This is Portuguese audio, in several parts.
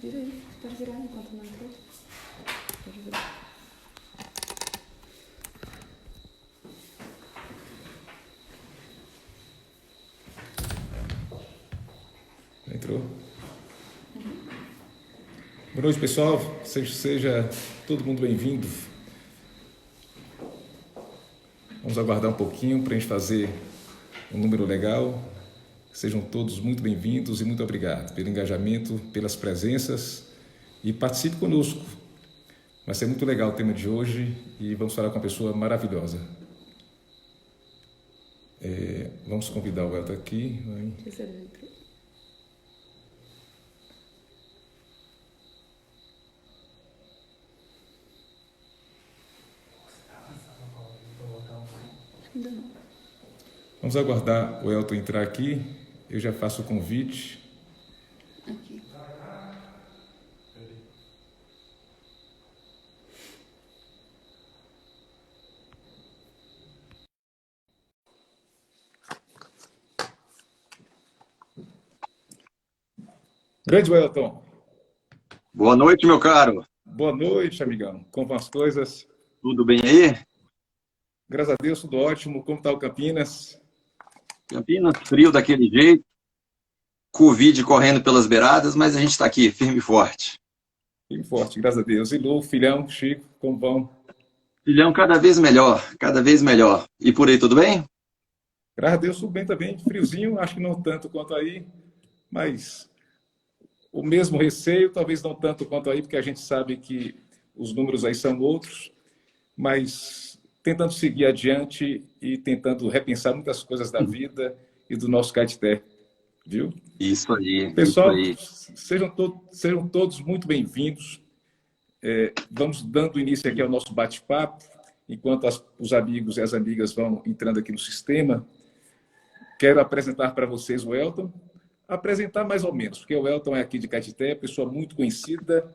Vira aí, pode virar enquanto não entrou. Pode virar. Entrou? Boa noite, pessoal. Seja todo mundo bem-vindo. Vamos aguardar um pouquinho para a gente fazer um número legal. Sejam todos muito bem-vindos e muito obrigado pelo engajamento, pelas presenças e participe conosco. Vai ser muito legal o tema de hoje e vamos falar com uma pessoa maravilhosa. Vamos convidar o Elton aqui. Ainda não. Vamos aguardar o Elton entrar aqui. Eu já faço o convite. Aqui. Grande Elton. Boa noite, meu caro. Boa noite, amigão. Como vão as coisas? Tudo bem aí? Graças a Deus, tudo ótimo. Como está o Campinas? Campinas, frio daquele jeito. Covid correndo pelas beiradas, mas a gente está aqui, firme e forte. Firme e forte, graças a Deus. E Lu, filhão, Chico, como vão? Filhão, cada vez melhor, cada vez melhor. E por aí, tudo bem? Graças a Deus, tudo bem também. Friozinho, acho que não tanto quanto aí, mas o mesmo receio, talvez não tanto quanto aí, porque a gente sabe que os números aí são outros, mas tentando seguir adiante e tentando repensar muitas coisas da vida e do nosso Caeté, viu? Isso aí, pessoal, isso aí. sejam todos muito bem-vindos. Vamos dando início aqui ao nosso bate-papo, enquanto os amigos e as amigas vão entrando aqui no sistema. Quero apresentar para vocês o Elton. Apresentar mais ou menos, porque o Elton é aqui de Caeté, pessoa muito conhecida.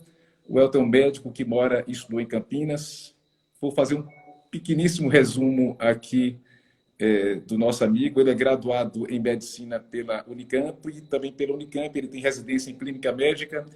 O Elton é um médico que mora e estudou em Campinas. Vou fazer um pequeníssimo resumo aqui do nosso amigo. Ele é graduado em medicina pela Unicamp e também pela Unicamp. Ele tem residência em clínica médica,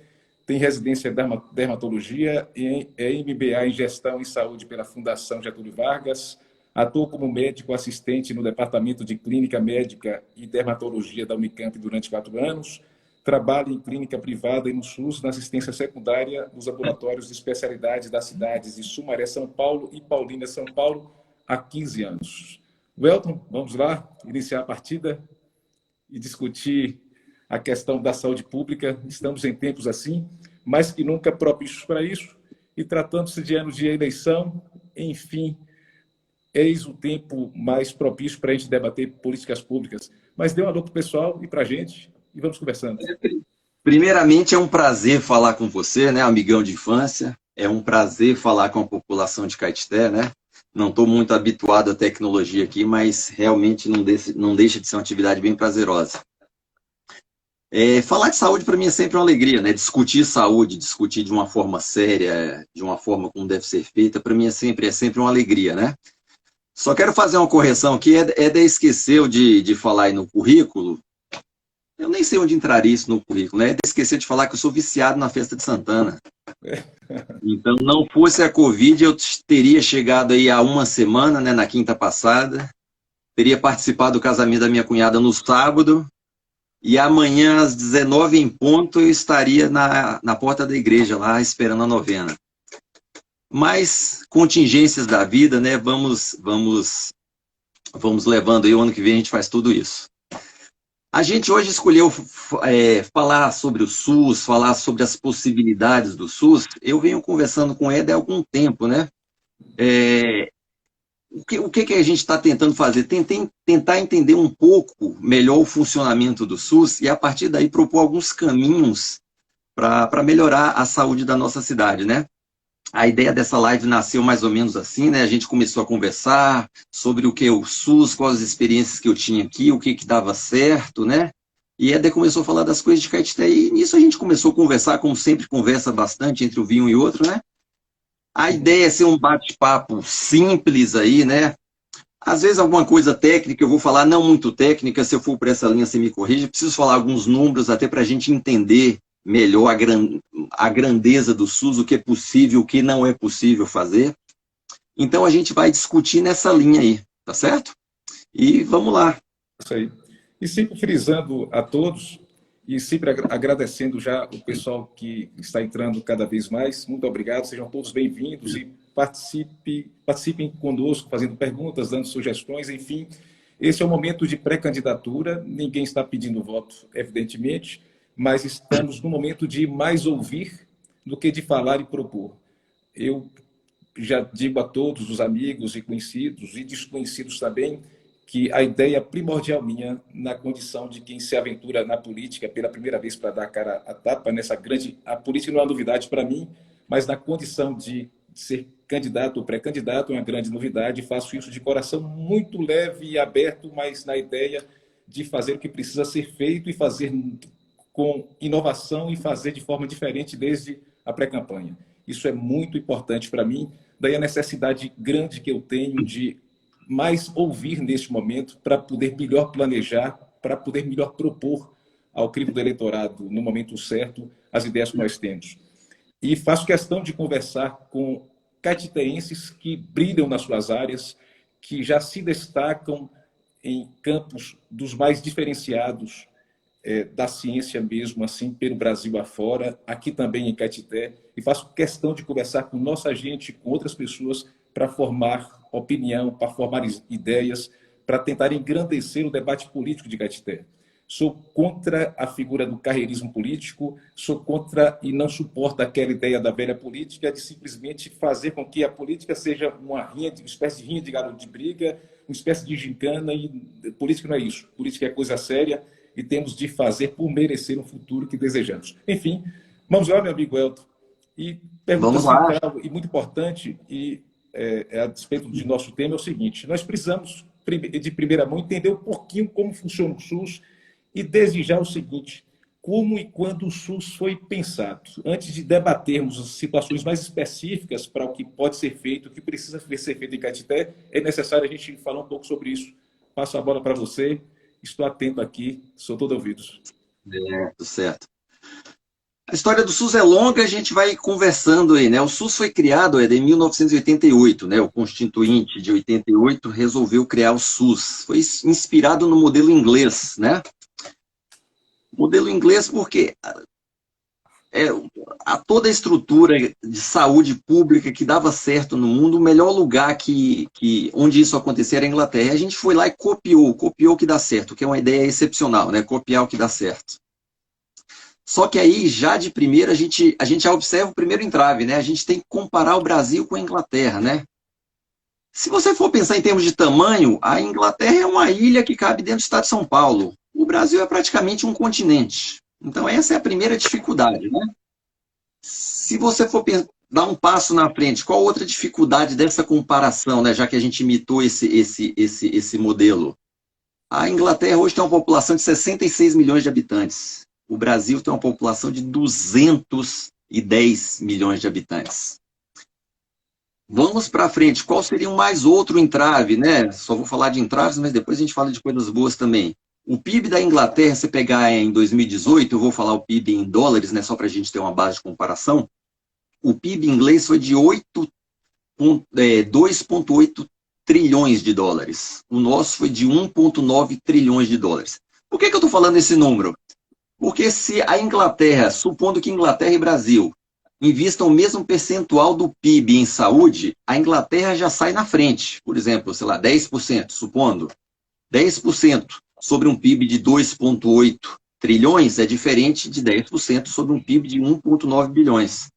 tem residência em dermatologia, é MBA em gestão em saúde pela Fundação Getúlio Vargas. Atuou como médico assistente no Departamento de Clínica Médica e Dermatologia da Unicamp durante 4 anos. Trabalha em clínica privada e no SUS, na assistência secundária nos laboratórios de especialidade das cidades de Sumaré, São Paulo e Paulínia, São Paulo, há 15 anos. Welton, vamos lá iniciar a partida e discutir a questão da saúde pública. Estamos em tempos assim, mais que nunca propícios para isso, e tratando-se de ano de eleição, enfim, eis o tempo mais propício para a gente debater políticas públicas. Mas dê um alô para o pessoal e para a gente, e vamos conversando. Primeiramente, é um prazer falar com você, né, amigão de infância. É um prazer falar com a população de Caeté, né? Não estou muito habituado à tecnologia aqui, mas realmente não deixa de ser uma atividade bem prazerosa. Falar de saúde para mim é sempre uma alegria, né? Discutir saúde, discutir de uma forma séria, de uma forma como deve ser feita, para mim é sempre uma alegria, né? Só quero fazer uma correção aqui, Éder esqueceu de falar aí no currículo. Eu nem sei onde entraria isso no currículo, né? Éder esqueceu de falar que eu sou viciado na festa de Santana. Então, não fosse a Covid, eu teria chegado aí há uma semana, né, na quinta passada, teria participado do casamento da minha cunhada no sábado, e amanhã, às 19 em ponto, eu estaria na porta da igreja, lá, esperando a novena. Mas, contingências da vida, né, vamos levando aí, o ano que vem a gente faz tudo isso. A gente hoje escolheu falar sobre o SUS, falar sobre as possibilidades do SUS. Eu venho conversando com o Éder há algum tempo, né? O que a gente está tentando fazer? Tentar entender um pouco melhor o funcionamento do SUS e, a partir daí, propor alguns caminhos para melhorar a saúde da nossa cidade, né? A ideia dessa live nasceu mais ou menos assim, né? A gente começou a conversar sobre o que é o SUS, quais as experiências que eu tinha aqui, o que dava certo, né? E Éder começou a falar das coisas de Caeté, e nisso a gente começou a conversar, como sempre conversa bastante entre o vinho e outro, né? A ideia é ser um bate-papo simples aí, né? Às vezes alguma coisa técnica, eu vou falar não muito técnica, se eu for por essa linha você me corrige, preciso falar alguns números até para a gente entender melhor, a grandeza do SUS, o que é possível, o que não é possível fazer. Então a gente vai discutir nessa linha aí, tá certo? E vamos lá. Isso aí. E sempre frisando a todos, e sempre agradecendo já o pessoal que está entrando cada vez mais. Muito obrigado, sejam todos bem-vindos e participem conosco, fazendo perguntas, dando sugestões, enfim. Esse é o momento de pré-candidatura, ninguém está pedindo voto, evidentemente, mas estamos no momento de mais ouvir do que de falar e propor. Eu já digo a todos os amigos e conhecidos e desconhecidos também que a ideia primordial minha, na condição de quem se aventura na política pela primeira vez para dar a cara a tapa nessa grande... A política não é uma novidade para mim, mas na condição de ser candidato ou pré-candidato é uma grande novidade. Faço isso de coração muito leve e aberto, mas na ideia de fazer o que precisa ser feito e fazer com inovação e fazer de forma diferente desde a pré-campanha. Isso é muito importante para mim. Daí a necessidade grande que eu tenho de mais ouvir neste momento para poder melhor planejar, para poder melhor propor ao crivo do eleitorado, no momento certo, as ideias que nós temos. E faço questão de conversar com caetitenses que brilham nas suas áreas, que já se destacam em campos dos mais diferenciados da ciência mesmo, assim, pelo Brasil afora, aqui também em Caetité, e faço questão de conversar com nossa gente, com outras pessoas, para formar opinião, para formar ideias, para tentar engrandecer o debate político de Caetité. Sou contra a figura do carreirismo político, sou contra e não suporto aquela ideia da velha política de simplesmente fazer com que a política seja uma espécie de rinha de garoto de briga, uma espécie de gincana, e política não é isso. Política é coisa séria e temos de fazer por merecer um futuro que desejamos. Enfim, vamos lá, meu amigo Elton. E pergunta central e muito importante, e a despeito de nosso tema, é o seguinte: nós precisamos, de primeira mão, entender um pouquinho como funciona o SUS e desde já o seguinte: como e quando o SUS foi pensado. Antes de debatermos as situações mais específicas para o que pode ser feito, o que precisa ser feito em Caetité, é necessário a gente falar um pouco sobre isso. Passo a bola para você, estou atento aqui, sou todo ouvidos. Certo. A história do SUS é longa, a gente vai conversando aí, né? O SUS foi criado em 1988, né? O Constituinte de 88 resolveu criar o SUS. Foi inspirado no modelo inglês, né? Modelo inglês porque toda a estrutura de saúde pública que dava certo no mundo, o melhor lugar onde isso acontecia era a Inglaterra. A gente foi lá e copiou o que dá certo, que é uma ideia excepcional, né? Copiar o que dá certo. Só que aí, já de primeira, a gente já observa o primeiro entrave, né? A gente tem que comparar o Brasil com a Inglaterra, né? Se você for pensar em termos de tamanho, a Inglaterra é uma ilha que cabe dentro do estado de São Paulo. O Brasil é praticamente um continente. Então, essa é a primeira dificuldade, né? Se você for dar um passo na frente, qual outra dificuldade dessa comparação, né? Já que a gente imitou esse modelo? A Inglaterra hoje tem uma população de 66 milhões de habitantes. O Brasil tem uma população de 210 milhões de habitantes. Vamos para frente. Qual seria mais outro entrave, né? Só vou falar de entraves, mas depois a gente fala de coisas boas também. O PIB da Inglaterra, se pegar em 2018, eu vou falar o PIB em dólares, né? Só para a gente ter uma base de comparação. O PIB inglês foi de 2,8 trilhões de dólares. O nosso foi de 1,9 trilhões de dólares. Por que eu estou falando esse número? Porque se a Inglaterra, supondo que Inglaterra e Brasil invistam o mesmo percentual do PIB em saúde, a Inglaterra já sai na frente. Por exemplo, sei lá, 10%, supondo. 10% sobre um PIB de 2,8 trilhões é diferente de 10% sobre um PIB de 1,9 bilhões.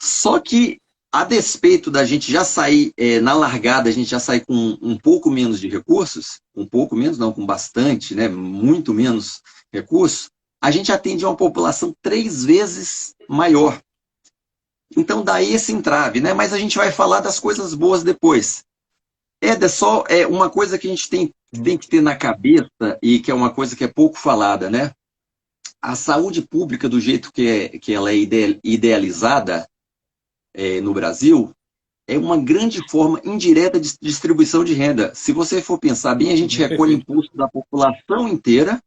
Só que, a despeito da gente já sair, na largada, a gente já sair com um pouco menos de recursos, um pouco menos, não, com bastante, né, muito menos recursos, a gente atende uma população 3 vezes maior. Então, daí esse entrave, né? Mas a gente vai falar das coisas boas depois. Só uma coisa que a gente tem que ter na cabeça e que é uma coisa que é pouco falada, né? A saúde pública, do jeito que ela é idealizada no Brasil, é uma grande forma indireta de distribuição de renda. Se você for pensar bem, a gente recolhe imposto da população inteira,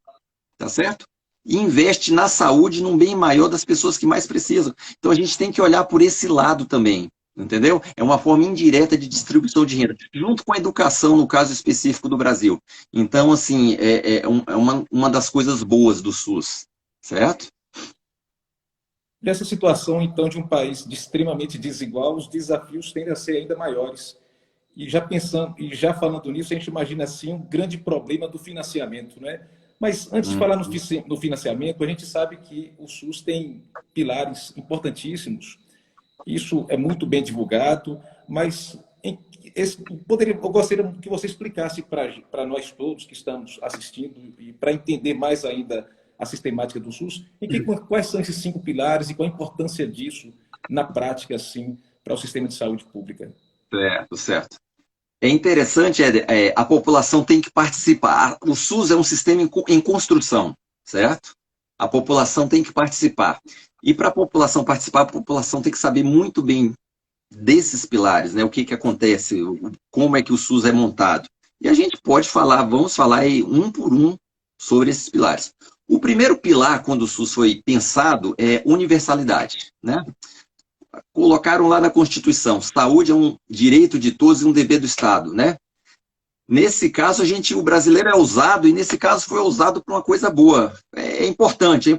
tá certo? e investe na saúde, num bem maior das pessoas que mais precisam. Então a gente tem que olhar por esse lado também, entendeu? É uma forma indireta de distribuição de renda, junto com a educação, no caso específico do Brasil. Então, assim, uma das coisas boas do SUS, certo? Nessa situação, então, de um país extremamente desigual, os desafios tendem a ser ainda maiores. E já pensando, e já falando nisso, a gente imagina assim um grande problema do financiamento, né? Mas antes de falar no financiamento, a gente sabe que o SUS tem pilares importantíssimos. Isso é muito bem divulgado, mas eu gostaria que você explicasse para nós todos que estamos assistindo e para entender mais ainda a sistemática do SUS, quais são esses 5 pilares e qual a importância disso na prática, assim, para o sistema de saúde pública. Certo, certo. É interessante, Éder, a população tem que participar. O SUS é um sistema em construção, certo? A população tem que participar. E para a população participar, a população tem que saber muito bem desses pilares, né? O que acontece, como é que o SUS é montado. E a gente pode falar, vamos falar aí um por um sobre esses pilares. O primeiro pilar, quando o SUS foi pensado, é universalidade, né? Colocaram lá na Constituição, saúde é um direito de todos e um dever do Estado, né? Nesse caso, o brasileiro é ousado, e nesse caso foi ousado por uma coisa boa. É importante.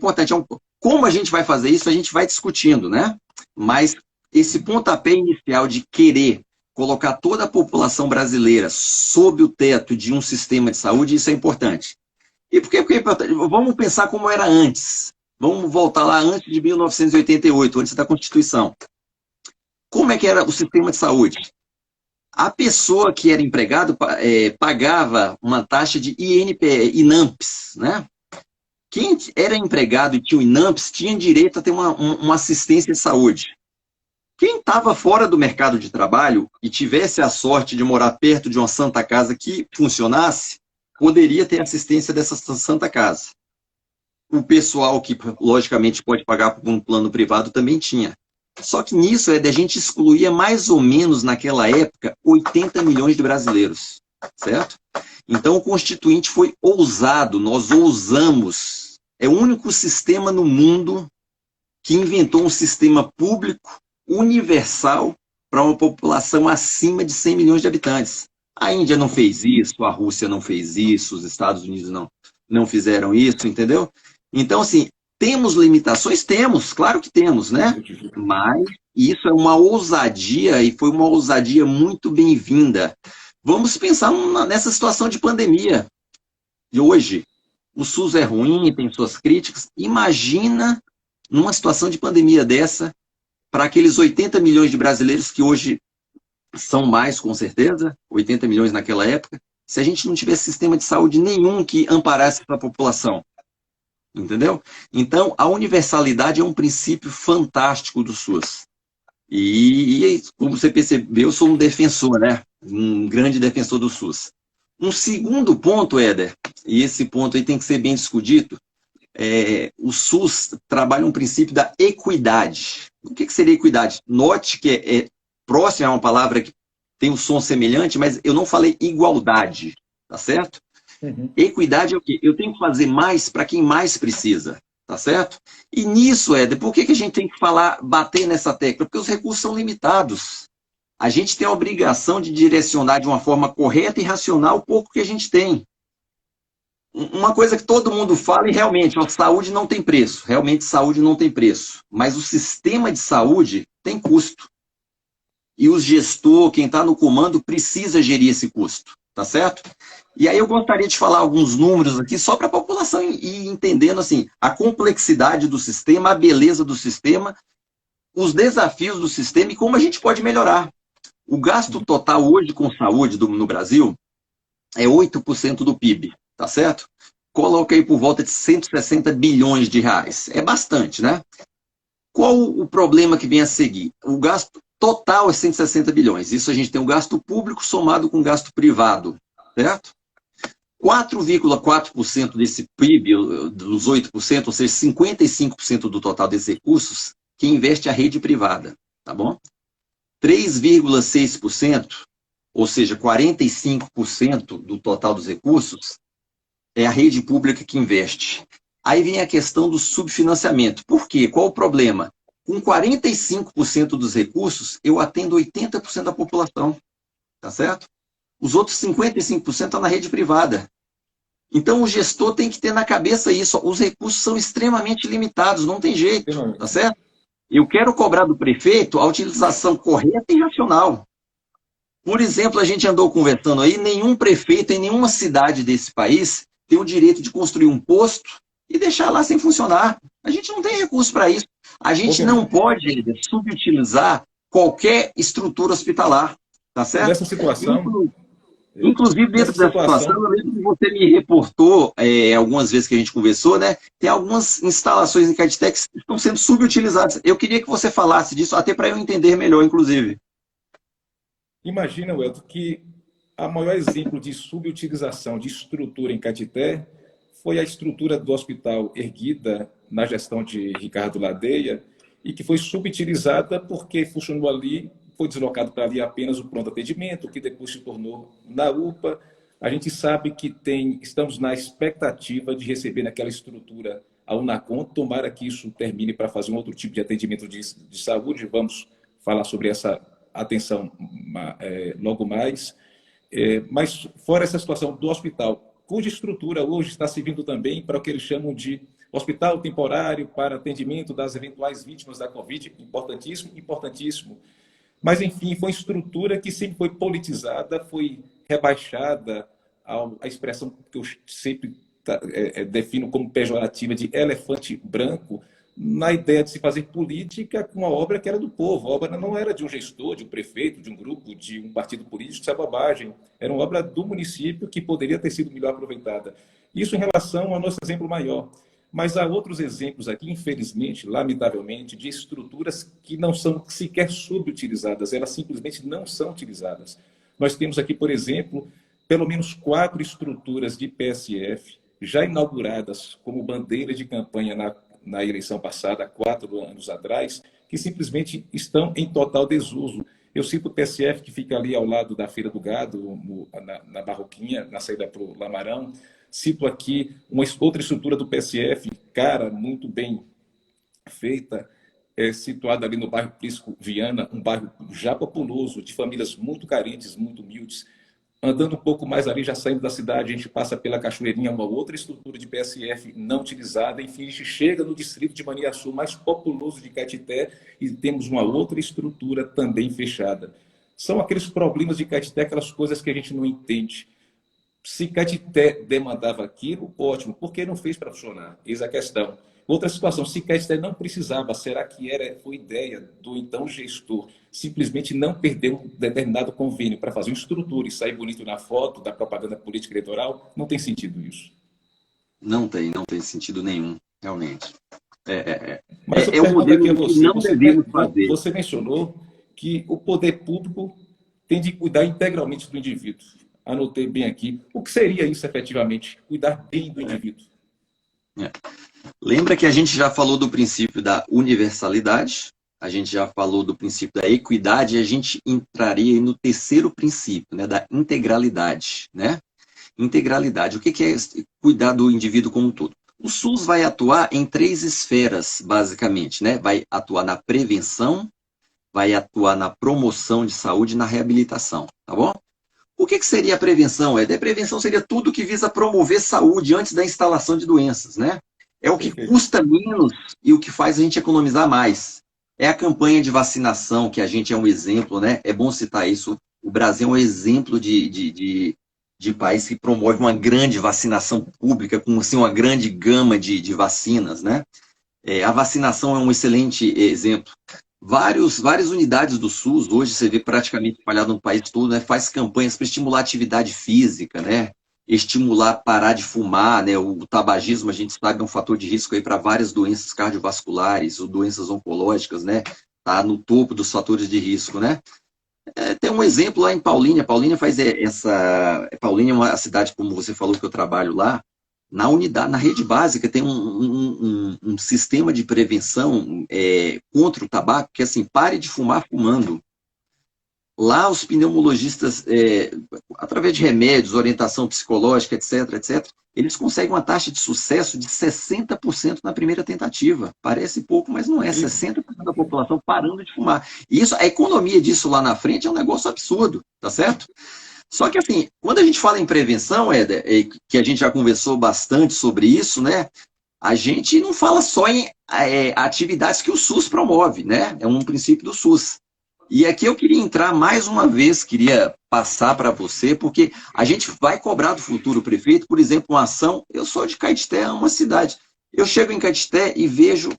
Como a gente vai fazer isso, a gente vai discutindo, né? Mas esse pontapé inicial de querer colocar toda a população brasileira sob o teto de um sistema de saúde, isso é importante. E por que é importante? Vamos pensar como era antes. Vamos voltar lá antes de 1988, antes da Constituição. Como é que era o sistema de saúde? A pessoa que era empregado pagava uma taxa de INAMPS, né? Quem era empregado e tinha o INAMPS tinha direito a ter uma assistência de saúde. Quem estava fora do mercado de trabalho e tivesse a sorte de morar perto de uma Santa Casa que funcionasse, poderia ter assistência dessa Santa Casa. O pessoal que, logicamente, pode pagar por um plano privado também tinha. Só que nisso, a gente excluía mais ou menos, naquela época, 80 milhões de brasileiros, certo? Então, o Constituinte foi ousado, nós ousamos. É o único sistema no mundo que inventou um sistema público, universal, para uma população acima de 100 milhões de habitantes. A Índia não fez isso, a Rússia não fez isso, os Estados Unidos não fizeram isso, entendeu? Então, assim, temos limitações? Temos, claro que temos, né? Mas isso é uma ousadia, e foi uma ousadia muito bem-vinda. Vamos pensar nessa situação de pandemia de hoje. O SUS é ruim, tem suas críticas. Imagina numa situação de pandemia dessa, para aqueles 80 milhões de brasileiros que hoje são mais, com certeza, 80 milhões naquela época, se a gente não tivesse sistema de saúde nenhum que amparasse a população. Entendeu? Então, a universalidade é um princípio fantástico do SUS. E como você percebeu, eu sou um defensor, né? Um grande defensor do SUS. Um segundo ponto, Éder, e esse ponto aí tem que ser bem discutido, o SUS trabalha um princípio da equidade. O que seria equidade? Note que próximo é uma palavra que tem um som semelhante, mas eu não falei igualdade, tá certo? Uhum. Equidade é o quê? Eu tenho que fazer mais para quem mais precisa, tá certo? E nisso, Éder, por que a gente tem que bater nessa tecla? Porque os recursos são limitados. A gente tem a obrigação de direcionar de uma forma correta e racional o pouco que a gente tem. Uma coisa que todo mundo fala, e realmente, a saúde não tem preço. Realmente, saúde não tem preço. Mas o sistema de saúde tem custo. E o gestor, quem está no comando, precisa gerir esse custo. Tá certo? E aí eu gostaria de falar alguns números aqui, só para a população ir entendendo assim, a complexidade do sistema, a beleza do sistema, os desafios do sistema e como a gente pode melhorar. O gasto total hoje com saúde no Brasil é 8% do PIB, tá certo? Coloca aí por volta de 160 bilhões de reais. É bastante, né? Qual o problema que vem a seguir? O gasto total é 160 bilhões. Isso a gente tem um gasto público somado com gasto privado, certo? 4,4% desse PIB, dos 8%, ou seja, 55% do total desses recursos, que investe a rede privada, tá bom? 3,6%, ou seja, 45% do total dos recursos, é a rede pública que investe. Aí vem a questão do subfinanciamento. Por quê? Qual o problema? Com 45% dos recursos, eu atendo 80% da população, tá certo? Os outros 55% estão na rede privada. Então, o gestor tem que ter na cabeça isso. Os recursos são extremamente limitados, não tem jeito, tá certo? Eu quero cobrar do prefeito a utilização correta e racional. Por exemplo, a gente andou conversando aí, nenhum prefeito em nenhuma cidade desse país tem o direito de construir um posto e deixar lá sem funcionar. A gente não tem recurso para isso. A gente não pode subutilizar qualquer estrutura hospitalar, tá certo? Nessa situação... Inclusive, dentro dessa situação, eu lembro que você me reportou, algumas vezes que a gente conversou, né? Tem algumas instalações em Caetité que estão sendo subutilizadas. Eu queria que você falasse disso, até para eu entender melhor, inclusive. Imagina, Welton, que o maior exemplo de subutilização de estrutura em Caetité foi a estrutura do hospital erguida na gestão de Ricardo Ladeia e que foi subutilizada porque funcionou ali, foi deslocado para ali apenas o pronto atendimento, que depois se tornou na UPA. A gente sabe que estamos na expectativa de receber naquela estrutura a Unacom, tomara que isso termine para fazer um outro tipo de atendimento de saúde, vamos falar sobre essa atenção logo mais. Mas fora essa situação do hospital, cuja estrutura hoje está servindo também para o que eles chamam de hospital temporário para atendimento das eventuais vítimas da Covid, importantíssimo, importantíssimo. Mas, enfim, foi uma estrutura que sempre foi politizada, foi rebaixada à expressão que eu sempre defino como pejorativa de elefante branco, na ideia de se fazer política com uma obra que era do povo. A obra não era de um gestor, de um prefeito, de um grupo, de um partido político, isso é bobagem. Era uma obra do município que poderia ter sido melhor aproveitada. Isso em relação ao nosso exemplo maior. Mas há outros exemplos aqui, infelizmente, lamentavelmente, de estruturas que não são sequer subutilizadas, elas simplesmente não são utilizadas. Nós temos aqui, por exemplo, pelo menos 4 estruturas de PSF já inauguradas como bandeira de campanha na eleição passada, há 4 anos atrás, que simplesmente estão em total desuso. Eu cito o PSF, que fica ali ao lado da Feira do Gado, na Barroquinha, na saída para o Lamarão. Cito aqui uma outra estrutura do PSF, cara, muito bem feita, situada ali no bairro Prisco Viana, um bairro já populoso, de famílias muito carentes, muito humildes. Andando um pouco mais ali, já saindo da cidade, a gente passa pela Cachoeirinha, uma outra estrutura de PSF não utilizada. Enfim, a gente chega no distrito de Maniaçu, mais populoso de Caetité, e temos uma outra estrutura também fechada. São aqueles problemas de Caetité, aquelas coisas que a gente não entende. Se Caetité demandava aquilo, ótimo. Por que não fez para funcionar? Eis a questão. Outra situação, se Caetité não precisava, será que foi ideia do então gestor simplesmente não perder um determinado convênio para fazer uma estrutura e sair bonito na foto da propaganda política eleitoral? Não tem sentido isso. Não tem sentido nenhum, realmente. Mas eu um modelo aqui a que não devemos fazer. Você mencionou que o poder público tem de cuidar integralmente do indivíduo. Anotei bem aqui. O que seria isso, efetivamente? Cuidar bem do indivíduo. Lembra que a gente já falou do princípio da universalidade, a gente já falou do princípio da equidade, e a gente entraria no terceiro princípio, né, da integralidade. Né? Integralidade, o que é cuidar do indivíduo como um todo? O SUS vai atuar em 3 esferas, basicamente. Né? Vai atuar na prevenção, vai atuar na promoção de saúde e na reabilitação. Tá bom? O que seria a prevenção? A prevenção seria tudo que visa promover saúde antes da instalação de doenças, né? É o que custa menos e o que faz a gente economizar mais. É a campanha de vacinação, que a gente é um exemplo, né? É bom citar isso. O Brasil é um exemplo de país que promove uma grande vacinação pública, com assim, uma grande gama de vacinas, né? A vacinação é um excelente exemplo. Várias unidades do SUS, hoje você vê praticamente espalhado no país todo, né, faz campanhas para estimular a atividade física, né, estimular parar de fumar, né, o tabagismo, a gente sabe, é um fator de risco para várias doenças cardiovasculares ou doenças oncológicas, né, tá no topo dos fatores de risco, né. Tem um exemplo lá em Paulínia. Paulínia faz Paulínia é uma cidade, como você falou, que eu trabalho lá. Na rede básica tem um sistema de prevenção contra o tabaco, que é assim, pare de fumar fumando. Lá os pneumologistas, através de remédios, orientação psicológica, etc., etc., eles conseguem uma taxa de sucesso de 60% na primeira tentativa. Parece pouco, mas não é. 60% da população parando de fumar. E isso, a economia disso lá na frente é um negócio absurdo, tá certo? Só que, assim, quando a gente fala em prevenção, Éder, que a gente já conversou bastante sobre isso, né? A gente não fala só em atividades que o SUS promove, né? É um princípio do SUS. E aqui eu queria entrar mais uma vez, queria passar para você, porque a gente vai cobrar do futuro prefeito, por exemplo, uma ação. Eu sou de Caetité, uma cidade. Eu chego em Caetité e vejo,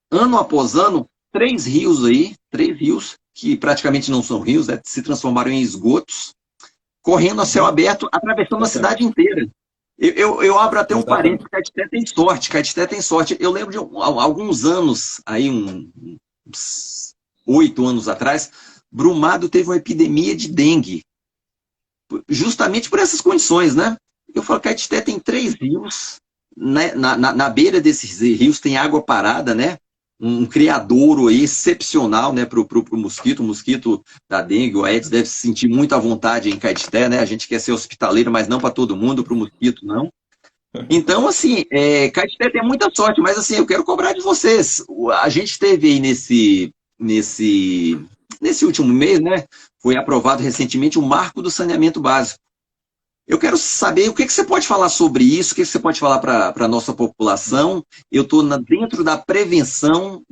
ano após ano, três rios, que praticamente não são rios, né, se transformaram em esgotos, correndo a céu aberto, atravessando a cidade inteira. Eu abro até um Exatamente. parênteses, Caetité tem sorte, Caetité tem sorte. Eu lembro de alguns anos, aí uns 8 anos atrás, Brumado teve uma epidemia de dengue, justamente por essas condições, né? Eu falo, Caetité tem 3 rios, né? Na beira desses rios tem água parada, né? Um criadouro aí excepcional, né, pro mosquito, o mosquito da dengue, o Aedes deve se sentir muito à vontade em Caetité, né? A gente quer ser hospitaleiro, mas não para todo mundo, para o mosquito não. Então, assim, Caetité tem muita sorte, mas assim, eu quero cobrar de vocês. A gente teve aí nesse último mês, né? Foi aprovado recentemente o Marco do Saneamento Básico. Eu quero saber o que você pode falar sobre isso, o que você pode falar para a nossa população. Eu estou dentro da prevenção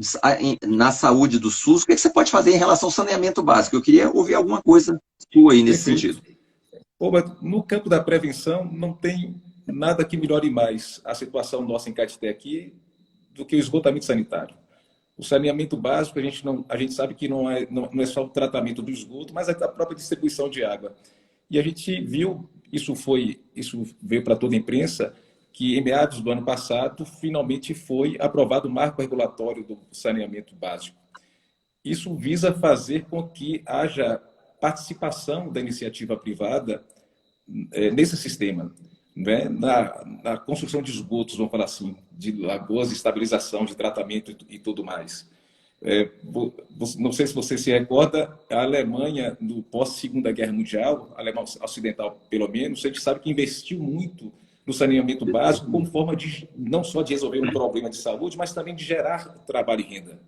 na saúde do SUS. O que você pode fazer em relação ao saneamento básico? Eu queria ouvir alguma coisa sua aí nesse Perfeito. sentido. Pô, mas no campo da prevenção, não tem nada que melhore mais a situação nossa em Caetité aqui do que o esgotamento sanitário. O saneamento básico, a gente sabe que não é só o tratamento do esgoto, mas a própria distribuição de água. E a gente viu, isso veio para toda a imprensa, que em meados do ano passado, finalmente foi aprovado o marco regulatório do saneamento básico. Isso visa fazer com que haja participação da iniciativa privada nesse sistema, né? Na construção de esgotos, vamos falar assim, de lagoas, estabilização, de tratamento e tudo mais. Não sei se você se recorda, a Alemanha, no pós-Segunda Guerra Mundial, a Alemanha Ocidental, pelo menos, a gente sabe que investiu muito no saneamento básico como forma de não só de resolver um problema de saúde, mas também de gerar trabalho e renda.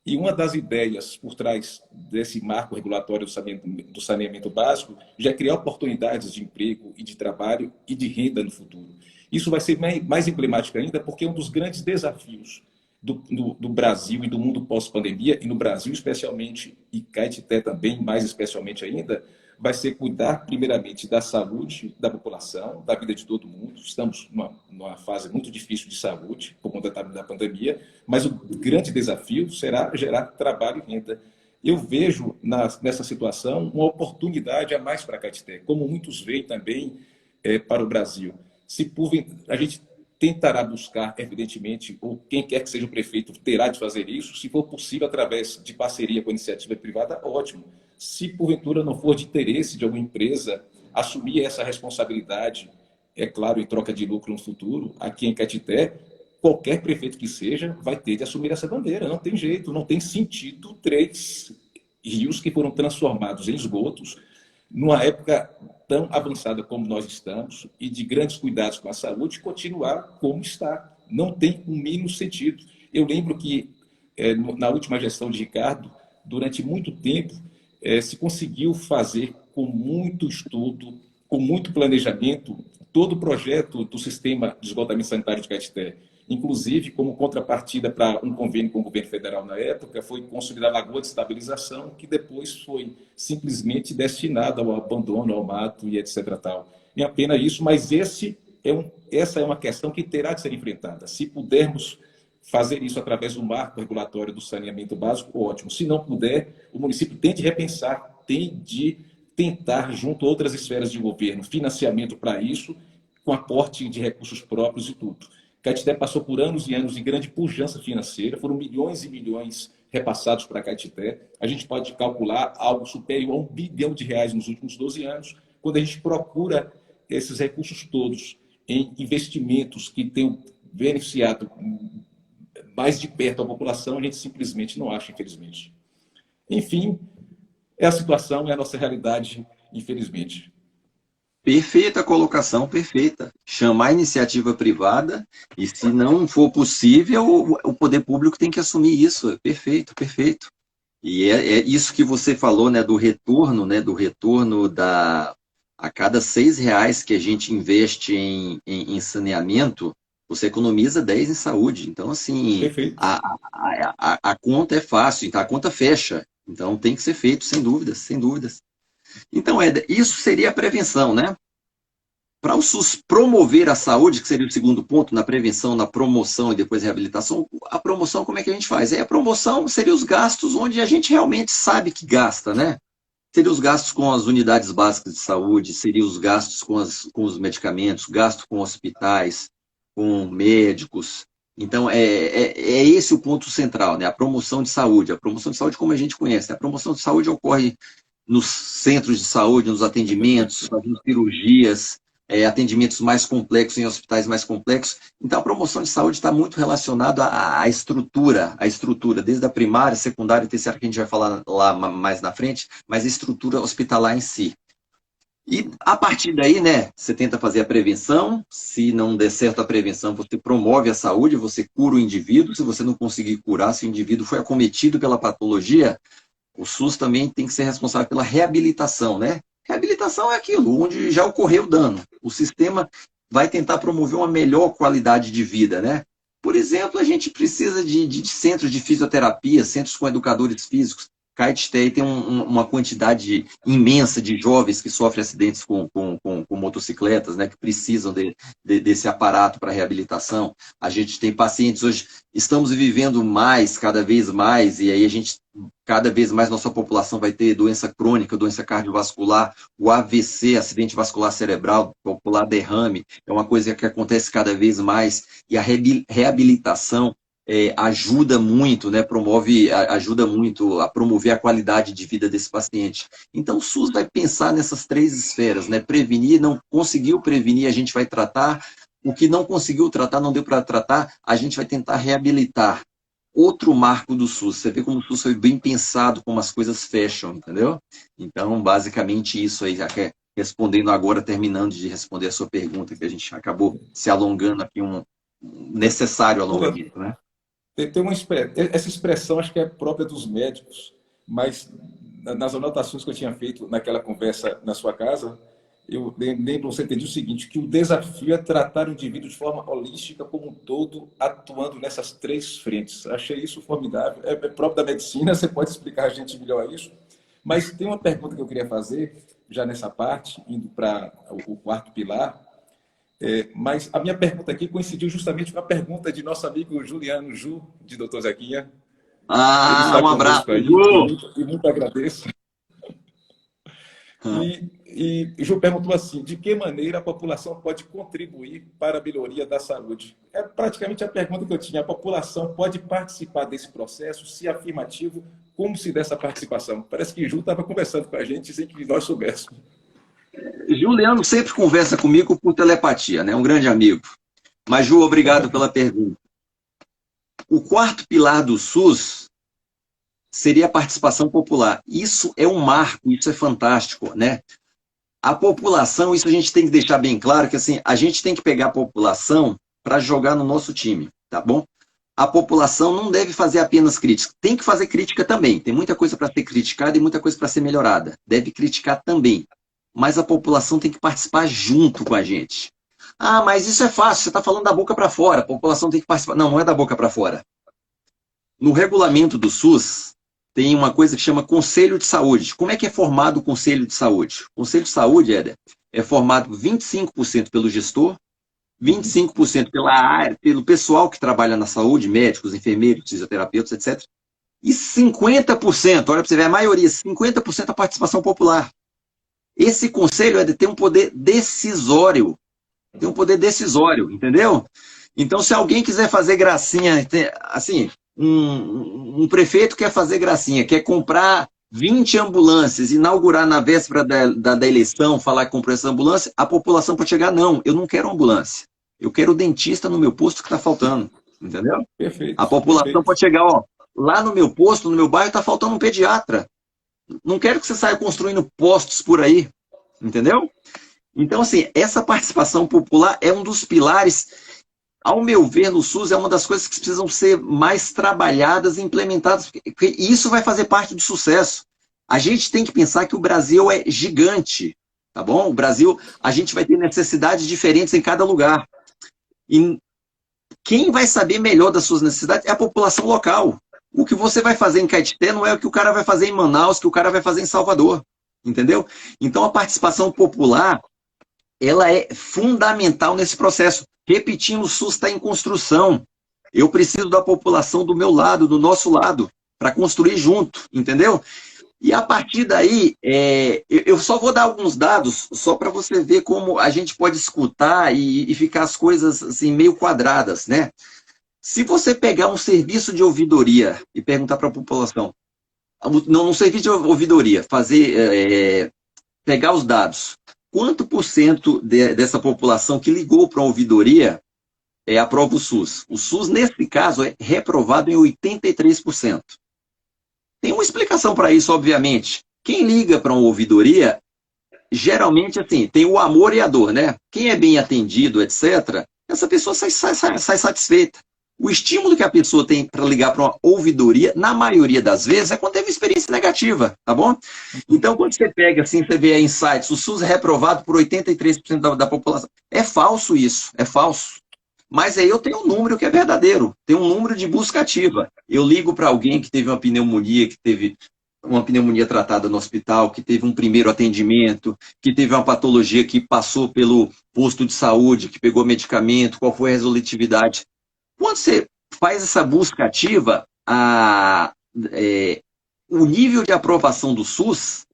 E uma das ideias por trás desse marco regulatório do saneamento básico já é criar oportunidades de emprego e de trabalho e de renda no futuro. Isso vai ser mais emblemático ainda porque é um dos grandes desafios do Brasil e do mundo pós-pandemia, e no Brasil especialmente, e Caetité também, mais especialmente ainda, vai ser cuidar primeiramente da saúde da população, da vida de todo mundo. Estamos numa fase muito difícil de saúde, por conta da pandemia, mas o grande desafio será gerar trabalho e renda. Eu vejo nessa situação uma oportunidade a mais para a Caetité, como muitos veem também para o Brasil. A gente tentará buscar, evidentemente, ou quem quer que seja o prefeito terá de fazer isso, se for possível, através de parceria com a iniciativa privada, ótimo. Se, porventura, não for de interesse de alguma empresa assumir essa responsabilidade, é claro, em troca de lucro no futuro, aqui em Caetité, qualquer prefeito que seja vai ter de assumir essa bandeira. Não tem jeito, não tem sentido 3 rios que foram transformados em esgotos numa época tão avançada como nós estamos e de grandes cuidados com a saúde, continuar como está. Não tem o mínimo sentido. Eu lembro que, na última gestão de Ricardo, durante muito tempo, se conseguiu fazer com muito estudo, com muito planejamento, todo o projeto do sistema de esgotamento sanitário de Caetité. Inclusive, como contrapartida para um convênio com o governo federal na época, foi construída a Lagoa de Estabilização, que depois foi simplesmente destinada ao abandono, ao mato e etc. Tal. É apenas isso, mas essa é uma questão que terá de ser enfrentada. Se pudermos fazer isso através do marco regulatório do saneamento básico, ótimo. Se não puder, o município tem de repensar, tem de tentar, junto a outras esferas de governo, financiamento para isso, com aporte de recursos próprios e tudo. Caetité passou por anos e anos de grande pujança financeira, foram milhões e milhões repassados para Caetité. A gente pode calcular algo superior a R$ 1 bilhão nos últimos 12 anos, quando a gente procura esses recursos todos em investimentos que tenham beneficiado mais de perto a população, a gente simplesmente não acha, infelizmente. Enfim, é a situação, é a nossa realidade, infelizmente. Perfeita colocação, perfeita. Chamar a iniciativa privada e, se não for possível, o poder público tem que assumir isso. Perfeito, perfeito. E é isso que você falou, né, do retorno, a cada R$ 6 que a gente investe em saneamento, você economiza 10 em saúde. Então, assim, Perfeito. a conta é fácil, então a conta fecha. Então, tem que ser feito, sem dúvidas, sem dúvidas. Então, Éder, isso seria a prevenção, né? Para o SUS promover a saúde, que seria o segundo ponto, na prevenção, na promoção e depois reabilitação, a promoção, como é que a gente faz? A promoção seria os gastos onde a gente realmente sabe que gasta, né? Seria os gastos com as unidades básicas de saúde, seria os gastos com os medicamentos, gasto com hospitais, com médicos. Então, é esse o ponto central, né? A promoção de saúde. A promoção de saúde, como a gente conhece, a promoção de saúde ocorre nos centros de saúde, nos atendimentos, fazendo cirurgias, atendimentos mais complexos em hospitais mais complexos. Então, a promoção de saúde está muito relacionada à estrutura, desde a primária, secundária e terciária, que a gente vai falar lá mais na frente, mas a estrutura hospitalar em si. E, a partir daí, né, você tenta fazer a prevenção. Se não der certo a prevenção, você promove a saúde, você cura o indivíduo. Se você não conseguir curar, se o indivíduo foi acometido pela patologia, o SUS também tem que ser responsável pela reabilitação, né? Reabilitação é aquilo, onde já ocorreu o dano. O sistema vai tentar promover uma melhor qualidade de vida, né? Por exemplo, a gente precisa de centros de fisioterapia, centros com educadores físicos. Caetité tem uma quantidade imensa de jovens que sofrem acidentes com motocicletas, né, que precisam desse aparato para reabilitação. A gente tem pacientes hoje, estamos vivendo mais, cada vez mais, e aí cada vez mais nossa população vai ter doença crônica, doença cardiovascular, o AVC, acidente vascular cerebral, popular derrame, é uma coisa que acontece cada vez mais, e a reabilitação ajuda muito, né, ajuda muito a promover a qualidade de vida desse paciente. Então, o SUS vai pensar nessas três esferas, né, prevenir, não conseguiu prevenir, a gente vai tratar, o que não conseguiu tratar, não deu para tratar, a gente vai tentar reabilitar. Outro marco do SUS, você vê como o SUS foi bem pensado, como as coisas fecham, entendeu? Então, basicamente isso aí, respondendo agora, terminando de responder a sua pergunta, que a gente acabou se alongando aqui, um necessário alongamento, né? Essa expressão acho que é própria dos médicos, mas nas anotações que eu tinha feito naquela conversa na sua casa, eu lembro, você entendeu o seguinte, que o desafio é tratar o indivíduo de forma holística como um todo, atuando nessas três frentes. Achei isso formidável, é próprio da medicina, você pode explicar a gente melhor isso, mas tem uma pergunta que eu queria fazer, já nessa parte, indo para o quarto pilar. Mas a minha pergunta aqui coincidiu justamente com a pergunta de nosso amigo Juliano Ju, de Dr. Zequinha. Ele está Um abraço, conosco aí, Ju! e muito agradeço. E Ju perguntou assim, de que maneira a população pode contribuir para a melhoria da saúde? É praticamente a pergunta que eu tinha. A população pode participar desse processo? Se afirmativo, como se dessa participação? Parece que Ju estava conversando com a gente sem que nós soubéssemos. Juliano sempre conversa comigo por telepatia, né? Um grande amigo. Mas, Ju, obrigado pela pergunta. O quarto pilar do SUS seria a participação popular. Isso é um marco, isso é fantástico, né? A população, isso a gente tem que deixar bem claro, que assim, a gente tem que pegar a população para jogar no nosso time, tá bom? A população não deve fazer apenas crítica, tem que fazer crítica também. Tem muita coisa para ser criticada e muita coisa para ser melhorada. Deve criticar também. Mas a população tem que participar junto com a gente. Ah, mas isso é fácil, você está falando da boca para fora, a população tem que participar. Não, não é da boca para fora. No regulamento do SUS, tem uma coisa que chama Conselho de Saúde. Como é que é formado o Conselho de Saúde? O Conselho de Saúde, Éder, é formado 25% pelo gestor, 25% pela área, pelo pessoal que trabalha na saúde, médicos, enfermeiros, fisioterapeutas, etc. E 50%, olha para você ver, a maioria, 50% a participação popular. Esse conselho é de ter um poder decisório. Tem um poder decisório, entendeu? Então, se alguém quiser fazer gracinha, assim, um prefeito quer fazer gracinha, quer comprar 20 ambulâncias, inaugurar na véspera da eleição, falar que comprou essa ambulância, a população pode chegar, não, eu não quero ambulância. Eu quero o dentista no meu posto que está faltando, entendeu? Perfeito. A população pode chegar, ó, lá no meu posto, no meu bairro, está faltando um pediatra. Não quero que você saia construindo postos por aí, entendeu? Então, assim, essa participação popular é um dos pilares, ao meu ver, no SUS, é uma das coisas que precisam ser mais trabalhadas e implementadas, porque isso vai fazer parte do sucesso. A gente tem que pensar que o Brasil é gigante, tá bom? O Brasil, a gente vai ter necessidades diferentes em cada lugar. E quem vai saber melhor das suas necessidades é a população local. O que você vai fazer em Caetité não é o que o cara vai fazer em Manaus, que o cara vai fazer em Salvador, entendeu? Então, a participação popular, ela é fundamental nesse processo. Repetindo, o SUS está em construção. Eu preciso da população do meu lado, do nosso lado, para construir junto, entendeu? E a partir daí, eu só vou dar alguns dados, só para você ver como a gente pode escutar e ficar as coisas assim, meio quadradas, né? Se você pegar um serviço de ouvidoria e perguntar para a população, num serviço de ouvidoria, pegar os dados, quanto por cento dessa população que ligou para a ouvidoria aprova o SUS? O SUS, nesse caso, é reprovado em 83%. Tem uma explicação para isso, obviamente. Quem liga para uma ouvidoria, geralmente, assim, tem o amor e a dor, né? Quem é bem atendido, etc., essa pessoa sai satisfeita. O estímulo que a pessoa tem para ligar para uma ouvidoria, na maioria das vezes, é quando teve experiência negativa, tá bom? Então, quando você pega, assim, você vê aí em sites, o SUS é reprovado por 83% da população. É falso isso, é falso. Mas aí eu tenho um número que é verdadeiro, tem um número de busca ativa. Eu ligo para alguém que teve uma pneumonia, que teve uma pneumonia tratada no hospital, que teve um primeiro atendimento, que teve uma patologia que passou pelo posto de saúde, que pegou medicamento, qual foi a resolutividade. Quando você faz essa busca ativa, o nível de aprovação do SUS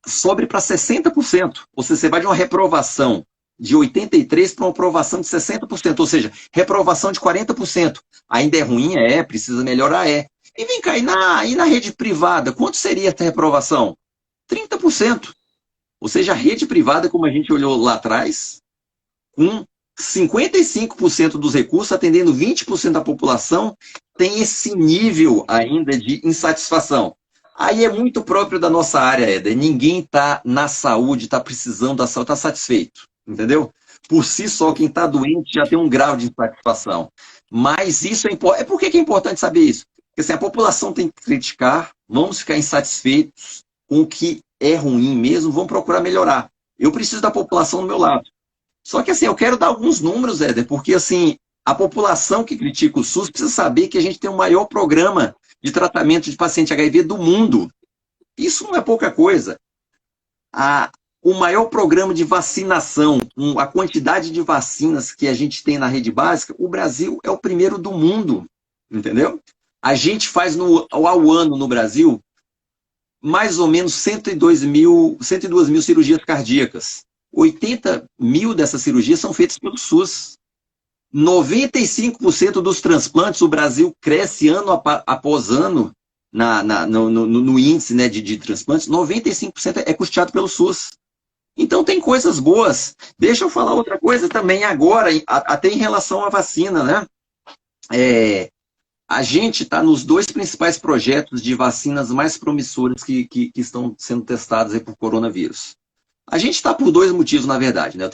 sobe para 60%. Ou seja, você vai de uma reprovação de 83% para uma aprovação de 60%, ou seja, reprovação de 40%. Ainda é ruim? Precisa melhorar? E vem cá, e na rede privada, quanto seria essa reprovação? 30%. Ou seja, a rede privada, como a gente olhou lá atrás, com 55% dos recursos, atendendo 20% da população, tem esse nível ainda de insatisfação. Aí é muito próprio da nossa área, Éder. Ninguém está na saúde, está precisando da saúde, está satisfeito. Entendeu? Por si só, quem está doente já tem um grau de insatisfação. Mas isso é importante. Por que é importante saber isso? Porque assim, a população tem que criticar, vamos ficar insatisfeitos com o que é ruim mesmo, vamos procurar melhorar. Eu preciso da população do meu lado. Só que assim, eu quero dar alguns números, Éder, porque assim, a população que critica o SUS precisa saber que a gente tem o maior programa de tratamento de paciente HIV do mundo. Isso não é pouca coisa. O maior programa de vacinação, a quantidade de vacinas que a gente tem na rede básica, o Brasil é o primeiro do mundo, entendeu? A gente faz ao ano no Brasil mais ou menos 102 mil cirurgias cardíacas. 80 mil dessas cirurgias são feitas pelo SUS. 95% dos transplantes, o Brasil cresce ano após ano no índice, né, de transplantes, 95% é custeado pelo SUS. Então tem coisas boas. Deixa eu falar outra coisa também agora, até em relação à vacina, né? A gente está nos 2 principais projetos de vacinas mais promissoras que estão sendo testadas aí por coronavírus. A gente está por 2 motivos, na verdade, né?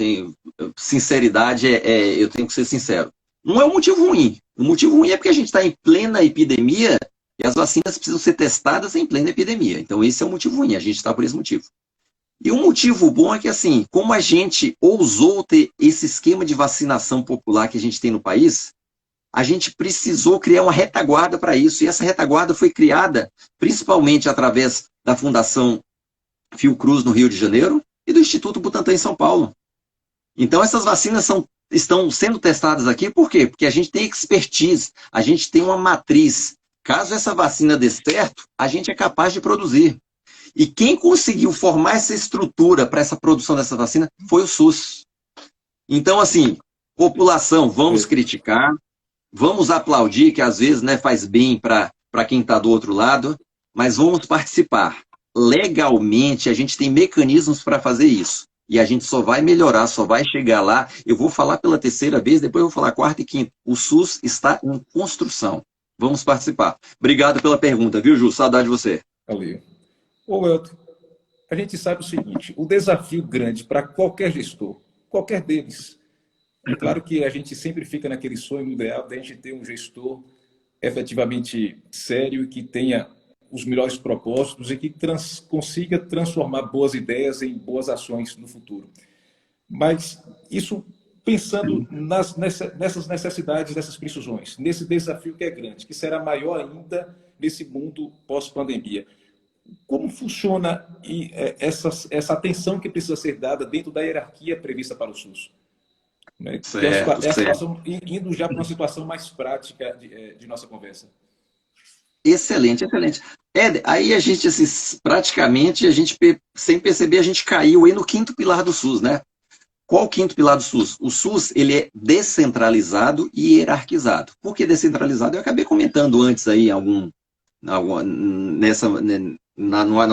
Sinceridade, eu tenho que ser sincero. Não é um motivo ruim. O motivo ruim é porque a gente está em plena epidemia e as vacinas precisam ser testadas em plena epidemia. Então esse é o motivo ruim, a gente está por esse motivo. E um motivo bom é que, assim, como a gente ousou ter esse esquema de vacinação popular que a gente tem no país, a gente precisou criar uma retaguarda para isso. E essa retaguarda foi criada principalmente através da Fundação Fiocruz, no Rio de Janeiro, e do Instituto Butantan, em São Paulo. Então, essas vacinas estão sendo testadas aqui, por quê? Porque a gente tem expertise, a gente tem uma matriz. Caso essa vacina dê certo, a gente é capaz de produzir. E quem conseguiu formar essa estrutura para essa produção dessa vacina foi o SUS. Então, assim, população, vamos criticar, vamos aplaudir, que às vezes, né, faz bem para quem está do outro lado, mas vamos participar. Legalmente, a gente tem mecanismos para fazer isso. E a gente só vai melhorar, só vai chegar lá. Eu vou falar pela 3ª vez, depois eu vou falar 4ª e 5ª. O SUS está em construção. Vamos participar. Obrigado pela pergunta, viu, Ju? Saudade de você. Valeu. Ô, Elton, a gente sabe o seguinte, o desafio grande para qualquer gestor, qualquer deles, é claro que a gente sempre fica naquele sonho ideal de a gente ter um gestor efetivamente sério e que tenha os melhores propósitos e que consiga transformar boas ideias em boas ações no futuro. Mas isso pensando nessas necessidades, nessas precisões, nesse desafio que é grande, que será maior ainda nesse mundo pós-pandemia. Como funciona essa atenção que precisa ser dada dentro da hierarquia prevista para o SUS? Né? Certo, É a certo. situação, indo já para uma situação mais prática de nossa conversa. Excelente, excelente. Aí a gente, assim, praticamente, sem perceber, a gente caiu aí no quinto pilar do SUS, né? Qual o quinto pilar do SUS? O SUS, ele é descentralizado e hierarquizado. Por que descentralizado? Eu acabei comentando antes aí, na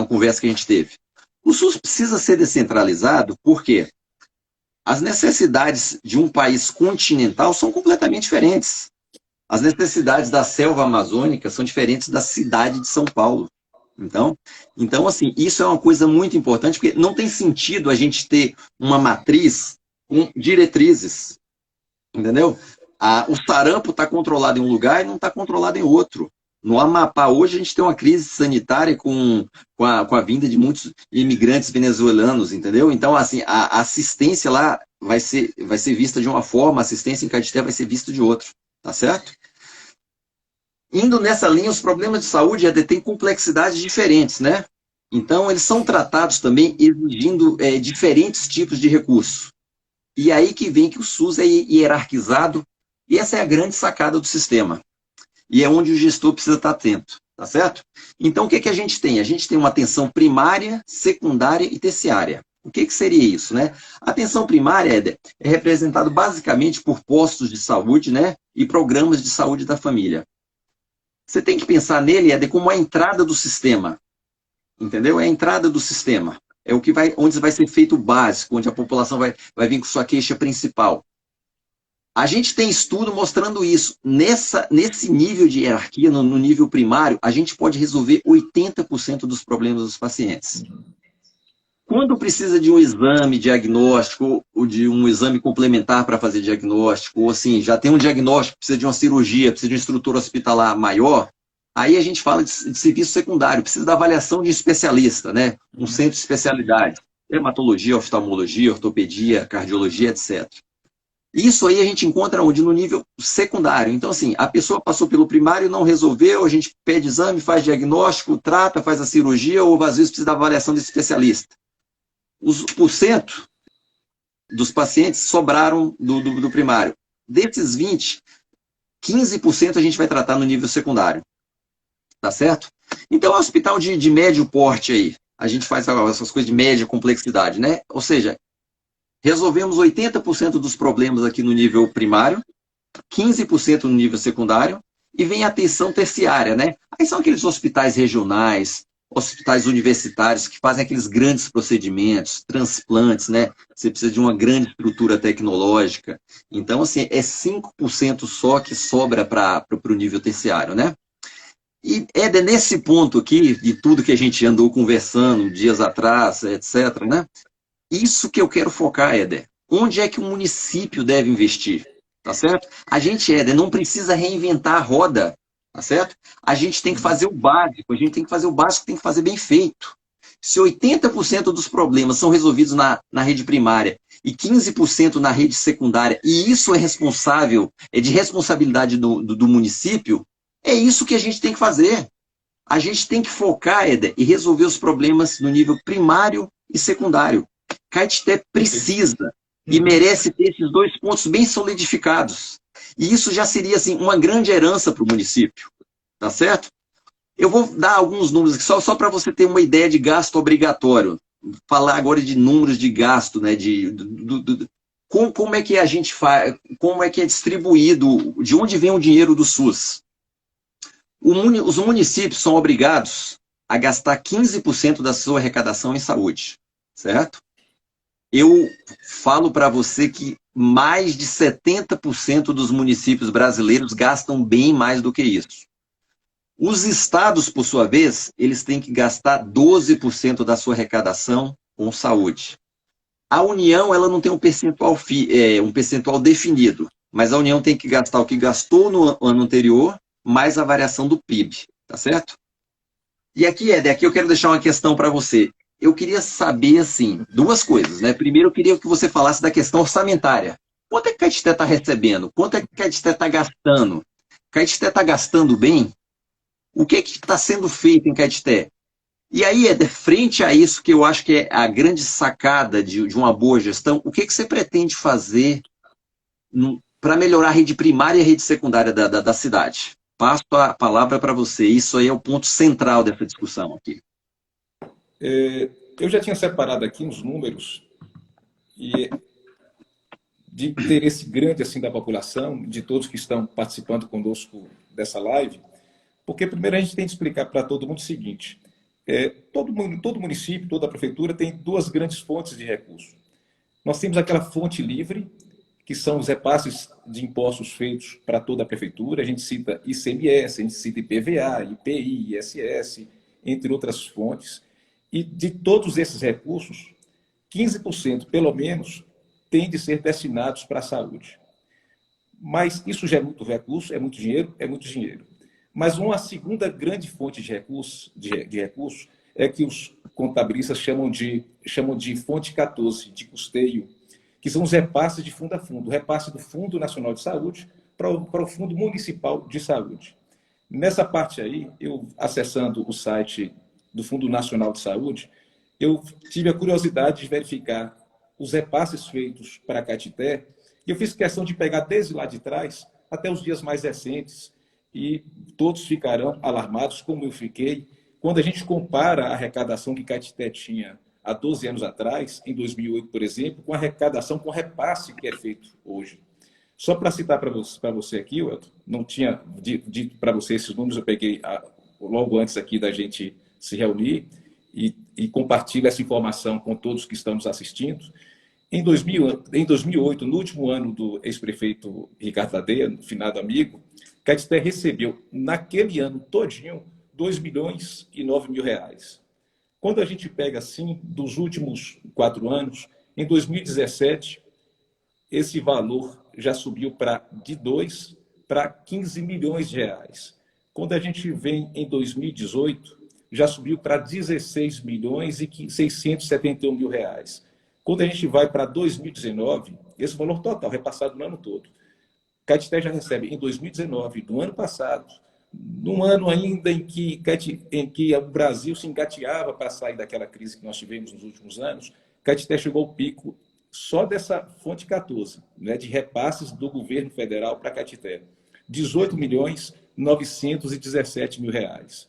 conversa que a gente teve. O SUS precisa ser descentralizado porque as necessidades de um país continental são completamente diferentes. As necessidades da selva amazônica são diferentes da cidade de São Paulo. Então, assim, isso é uma coisa muito importante, porque não tem sentido a gente ter uma matriz com diretrizes, entendeu? O sarampo está controlado em um lugar e não está controlado em outro. No Amapá, hoje, a gente tem uma crise sanitária com a vinda de muitos imigrantes venezuelanos, entendeu? Então, assim, a assistência lá vai ser vista de uma forma, a assistência em Caetité vai ser vista de outra, tá certo? Indo nessa linha, os problemas de saúde têm complexidades diferentes, né? Então, eles são tratados também exigindo diferentes tipos de recursos. E aí que vem que o SUS é hierarquizado, e essa é a grande sacada do sistema. E é onde o gestor precisa estar atento, tá certo? Então, o que a gente tem? A gente tem uma atenção primária, secundária e terciária. O que seria isso, né? A atenção primária, é representado basicamente por postos de saúde, né? E programas de saúde da família. Você tem que pensar nele, como a entrada do sistema. Entendeu? É a entrada do sistema. É onde vai ser feito o básico, onde a população vai vir com sua queixa principal. A gente tem estudo mostrando isso. Nesse nível de hierarquia, no nível primário, a gente pode resolver 80% dos problemas dos pacientes. Quando precisa de um exame diagnóstico, ou de um exame complementar para fazer diagnóstico, ou assim, já tem um diagnóstico, precisa de uma cirurgia, precisa de uma estrutura hospitalar maior, aí a gente fala de serviço secundário, precisa da avaliação de especialista, né? Um centro de especialidade, hematologia, oftalmologia, ortopedia, cardiologia, etc. Isso aí a gente encontra onde? No nível secundário. Então, assim, a pessoa passou pelo primário, não resolveu, a gente pede exame, faz diagnóstico, trata, faz a cirurgia, ou às vezes precisa da avaliação de especialista. Os porcento dos pacientes sobraram do primário. Desses 20, 15% a gente vai tratar no nível secundário. Tá certo? Então, é um hospital de médio porte aí. A gente faz essas coisas de média complexidade, né? Ou seja, resolvemos 80% dos problemas aqui no nível primário, 15% no nível secundário, e vem a atenção terciária, né? Aí são aqueles hospitais regionais, hospitais universitários que fazem aqueles grandes procedimentos, transplantes, né? Você precisa de uma grande estrutura tecnológica. Então, assim, é 5% só que sobra para o nível terciário, né? E é nesse ponto aqui, de tudo que a gente andou conversando dias atrás, etc., né? Isso que eu quero focar, Éder. Onde é que o município deve investir? Tá certo? A gente, Éder, não precisa reinventar a roda, tá certo? A gente tem que fazer o básico, a gente tem que fazer o básico, tem que fazer bem feito. Se 80% dos problemas são resolvidos na rede primária e 15% na rede secundária, e isso é de responsabilidade do município, é isso que a gente tem que fazer. A gente tem que focar, Éder, e resolver os problemas no nível primário e secundário. Caetité precisa e merece ter esses dois pontos bem solidificados. E isso já seria assim, uma grande herança para o município. Tá certo? Eu vou dar alguns números aqui, só para você ter uma ideia de gasto obrigatório. Falar agora de números de gasto, né? Como é que a gente faz, como é que é distribuído, de onde vem o dinheiro do SUS. Os municípios são obrigados a gastar 15% da sua arrecadação em saúde, certo? Eu falo para você que mais de 70% dos municípios brasileiros gastam bem mais do que isso. Os estados, por sua vez, eles têm que gastar 12% da sua arrecadação com saúde. A União, ela não tem um percentual definido, mas a União tem que gastar o que gastou no ano anterior, mais a variação do PIB, tá certo? E aqui, Éder, aqui eu quero deixar uma questão para você. Eu queria saber, assim, duas coisas, né? Primeiro, eu queria que você falasse da questão orçamentária. Quanto é que a Caeté está recebendo? Quanto é que a Caeté está gastando? Caeté está gastando bem? O que está sendo feito em Caeté? E aí, Éder, frente a isso, que eu acho que é a grande sacada de uma boa gestão, o que você pretende fazer para melhorar a rede primária e a rede secundária da cidade? Passo a palavra para você. Isso aí é o ponto central dessa discussão aqui. Eu já tinha separado aqui uns números e de interesse grande assim da população, de todos que estão participando conosco dessa live, porque primeiro a gente tem que explicar para todo mundo o seguinte: todo município, toda prefeitura tem duas grandes fontes de recursos. Nós temos aquela fonte livre, que são os repasses de impostos feitos para toda a prefeitura. A gente cita ICMS, a gente cita IPVA, IPI, ISS, entre outras fontes. E de todos esses recursos, 15%, pelo menos, tem de ser destinados para a saúde. Mas isso já é muito recurso, é muito dinheiro, é muito dinheiro. Mas uma segunda grande fonte de recursos é que os contabilistas chamam de fonte 14, de custeio, que são os repasses de fundo a fundo, o repasse do Fundo Nacional de Saúde para o Fundo Municipal de Saúde. Nessa parte aí, eu acessando o site do Fundo Nacional de Saúde, eu tive a curiosidade de verificar os repasses feitos para a Caeté, e eu fiz questão de pegar desde lá de trás até os dias mais recentes, e todos ficarão alarmados, como eu fiquei, quando a gente compara a arrecadação que Caeté tinha há 12 anos atrás, em 2008, por exemplo, com a arrecadação, com o repasse que é feito hoje. Só para citar para você aqui, Welton, não tinha dito para você esses números, eu peguei logo antes aqui da gente se reunir e compartilho essa informação com todos que estamos assistindo. Em 2008, no último ano do ex-prefeito Ricardo Ladeia, finado amigo, Caeté recebeu, naquele ano todinho, 2 milhões e 9 mil reais. Quando a gente pega, assim, dos últimos 4 anos, em 2017, esse valor já subiu de 2 para 15 milhões de reais. Quando a gente vem em 2018, já subiu para 16 milhões e 671 mil reais. Quando a gente vai para 2019, esse valor total, repassado no ano todo, Caeté já recebe em 2019, do ano passado, num ano ainda em que o Brasil se engateava para sair daquela crise que nós tivemos nos últimos anos, Caeté chegou ao pico só dessa fonte 14, né, de repasses do governo federal para Caeté, 18 milhões 917 mil reais.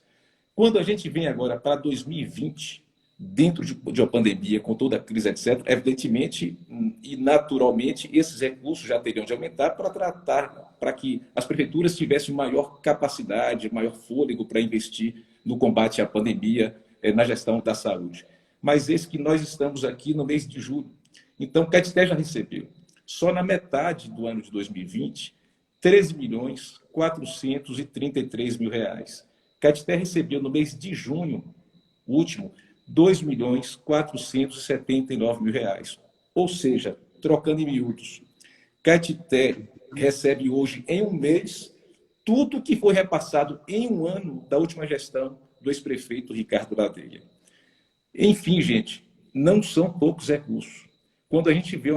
Quando a gente vem agora para 2020, dentro de uma pandemia, com toda a crise, etc., evidentemente e naturalmente, esses recursos já teriam de aumentar para que as prefeituras tivessem maior capacidade, maior fôlego para investir no combate à pandemia, na gestão da saúde. Mas esse que nós estamos aqui no mês de julho. Então, Caeté já recebeu, só na metade do ano de 2020, 13 milhões 433 mil reais. Caeté recebeu no mês de junho, último, 2 milhões 479 mil reais. Ou seja, trocando em miúdos, Caeté recebe hoje, em um mês, tudo que foi repassado em um ano da última gestão do ex-prefeito Ricardo Ladeia. Enfim, gente, não são poucos recursos. Quando a gente vê,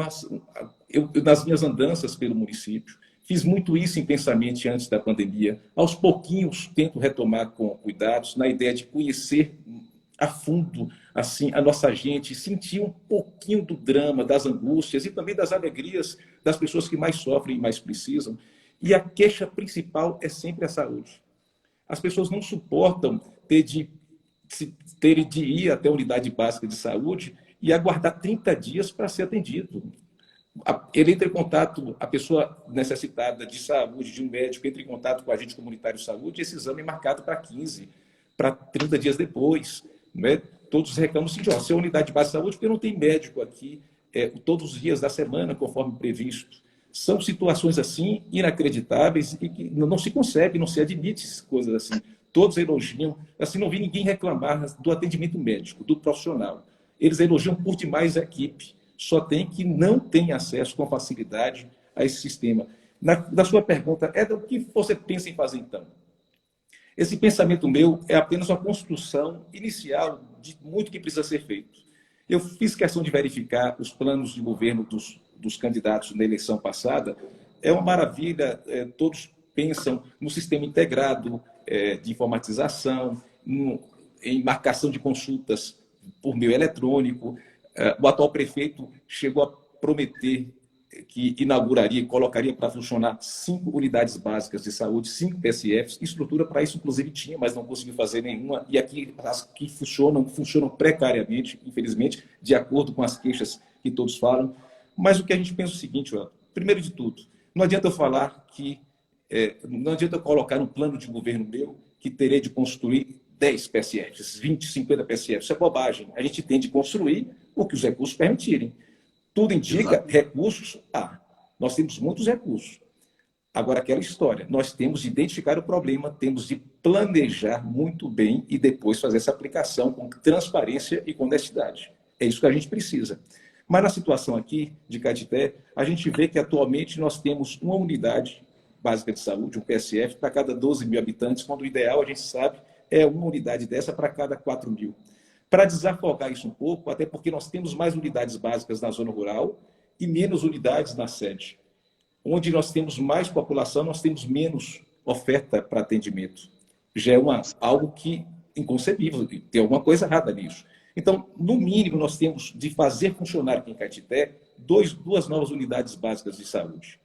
nas minhas andanças pelo município, fiz muito isso intensamente antes da pandemia, aos pouquinhos tento retomar com cuidados, na ideia de conhecer a fundo assim a nossa gente, sentir um pouquinho do drama, das angústias e também das alegrias das pessoas que mais sofrem e mais precisam. E a queixa principal é sempre a saúde. As pessoas não suportam terem de ir até a unidade básica de saúde e aguardar 30 dias para ser atendido. Ele entra em contato, a pessoa necessitada de saúde, de um médico, entra em contato com o agente comunitário de saúde, e esse exame é marcado para 15, para 30 dias depois. Né? Todos reclamam assim, se é unidade básica de saúde, porque não tem médico aqui todos os dias da semana, conforme previsto. São situações assim, inacreditáveis, e que não se consegue, não se admite coisas assim. Todos elogiam, assim, não vi ninguém reclamar do atendimento médico, do profissional. Eles elogiam por demais a equipe, só tem que não tem acesso com facilidade a esse sistema. Na sua pergunta, o que você pensa em fazer então? Esse pensamento meu é apenas uma construção inicial de muito que precisa ser feito. Eu fiz questão de verificar os planos de governo dos candidatos na eleição passada. É uma maravilha, todos pensam no sistema integrado de informatização, em marcação de consultas por meio eletrônico. O atual prefeito chegou a prometer que inauguraria e colocaria para funcionar 5 unidades básicas de saúde, 5 PSFs. Estrutura para isso, inclusive, tinha, mas não conseguiu fazer nenhuma. E aqui, as que funcionam precariamente, infelizmente, de acordo com as queixas que todos falam. Mas o que a gente pensa é o seguinte, primeiro de tudo, não adianta eu falar que... não adianta eu colocar um plano de governo meu que terei de construir 10 PSFs, 20, 50 PSFs. Isso é bobagem. A gente tem de construir o que os recursos permitirem. Tudo indica recursos. Nós temos muitos recursos. Agora, aquela história, nós temos de identificar o problema, temos de planejar muito bem e depois fazer essa aplicação com transparência e com honestidade. É isso que a gente precisa. Mas na situação aqui de Caetité, a gente vê que atualmente nós temos uma unidade básica de saúde, um PSF, para cada 12 mil habitantes, quando o ideal, a gente sabe, é uma unidade dessa para cada 4 mil. Para desafogar isso um pouco, até porque nós temos mais unidades básicas na zona rural e menos unidades na sede. Onde nós temos mais população, nós temos menos oferta para atendimento. Já é algo que inconcebível, tem alguma coisa errada nisso. Então, no mínimo, nós temos de fazer funcionar aqui em Caetité 2 novas unidades básicas de saúde.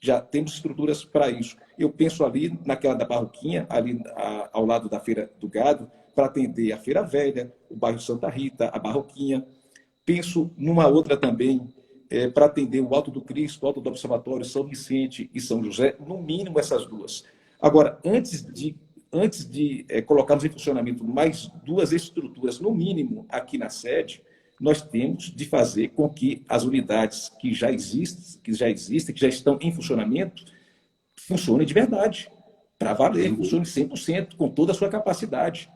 Já temos estruturas para isso. Eu penso ali naquela da Barroquinha, ali ao lado da Feira do Gado, para atender a Feira Velha, o bairro Santa Rita, a Barroquinha. Penso numa outra também, para atender o Alto do Cristo, o Alto do Observatório, São Vicente e São José, no mínimo essas 2. Agora, antes de colocarmos em funcionamento mais 2 estruturas, no mínimo aqui na sede, nós temos de fazer com que as unidades que já existem, que já estão em funcionamento, funcionem de verdade, para valer, funcionem 100%, com toda a sua capacidade.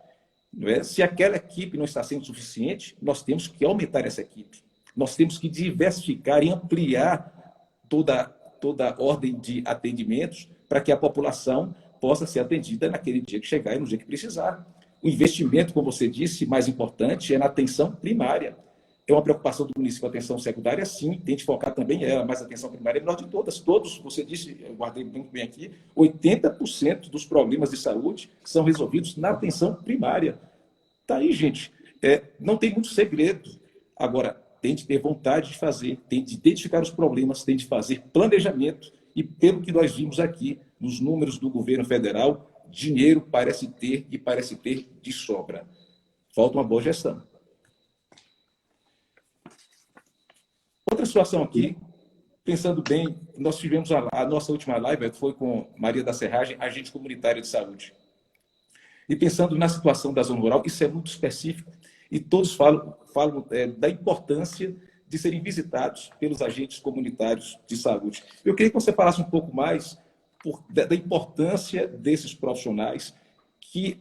Não é? Se aquela equipe não está sendo suficiente, nós temos que aumentar essa equipe. Nós temos que diversificar e ampliar toda a ordem de atendimentos para que a população possa ser atendida naquele dia que chegar e no dia que precisar. O investimento, como você disse, mais importante é na atenção primária. É uma preocupação do município a atenção secundária, sim, tem de focar também ela, mas a atenção primária é a menor de todas. Todos, você disse, eu guardei muito bem aqui, 80% dos problemas de saúde são resolvidos na atenção primária. Está aí, gente. Não tem muito segredo. Agora, tem de ter vontade de fazer, tem de identificar os problemas, tem de fazer planejamento e, pelo que nós vimos aqui, nos números do governo federal, dinheiro parece ter e parece ter de sobra. Falta uma boa gestão. Outra situação aqui, pensando bem, nós tivemos a nossa última live, foi com Maria da Serragem, agente comunitária de saúde. E pensando na situação da zona rural, isso é muito específico, e todos falam da importância de serem visitados pelos agentes comunitários de saúde. Eu queria que você falasse um pouco mais da importância desses profissionais, que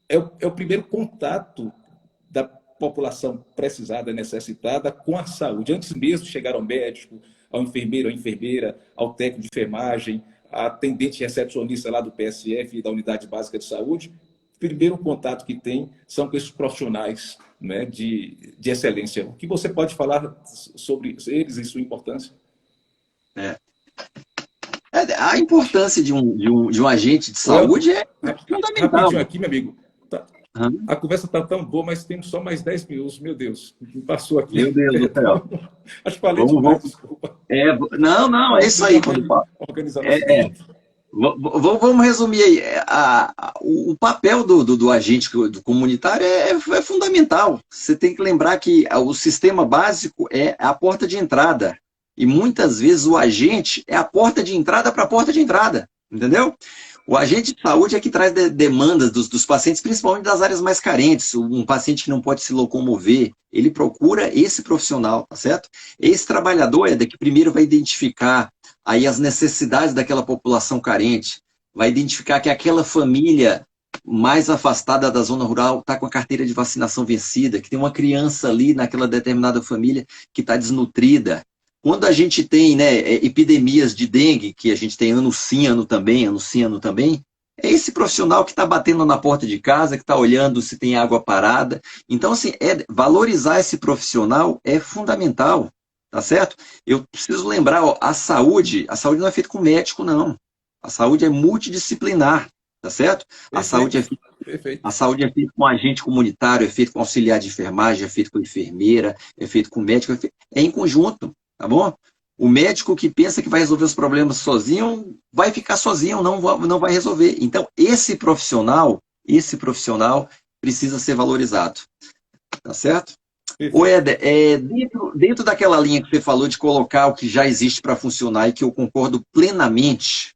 é o primeiro contato da população precisada, necessitada, com a saúde. Antes mesmo de chegar ao médico, ao enfermeiro, à enfermeira, ao técnico de enfermagem, a atendente recepcionista lá do PSF e da Unidade Básica de Saúde, o primeiro contato que tem são com esses profissionais, né, de excelência. O que você pode falar sobre eles e sua importância? A importância de um agente de saúde é fundamental. Rapidinho aqui, meu amigo. A conversa está tão boa, mas temos só mais 10 minutos. Meu Deus, me passou aqui. Meu Deus do céu. Acho que falei demais, desculpa. Não, é isso aí. Vamos resumir aí. O papel do agente comunitário é fundamental. Você tem que lembrar que o sistema básico é a porta de entrada. E muitas vezes o agente é a porta de entrada para a porta de entrada. Entendeu? O agente de saúde é que traz demandas dos pacientes, principalmente das áreas mais carentes. Um paciente que não pode se locomover, ele procura esse profissional, tá certo? Esse trabalhador é que primeiro vai identificar aí as necessidades daquela população carente, vai identificar que aquela família mais afastada da zona rural, está com a carteira de vacinação vencida, que tem uma criança ali naquela determinada família que está desnutrida. Quando a gente tem, né, epidemias de dengue, que a gente tem ano sim, ano também, é esse profissional que está batendo na porta de casa, que está olhando se tem água parada. Então, assim, valorizar esse profissional é fundamental, tá certo? Eu preciso lembrar, ó, a saúde não é feita com médico, não. A saúde é multidisciplinar, tá certo? Perfeito. A saúde é feita com agente comunitário, é feita com auxiliar de enfermagem, é feita com enfermeira, é feito com médico, é em conjunto, tá bom? O médico que pensa que vai resolver os problemas sozinho, vai ficar sozinho, não vai resolver. Então, esse profissional precisa ser valorizado, tá certo? Ô, Éder, dentro daquela linha que você falou de colocar o que já existe para funcionar e que eu concordo plenamente,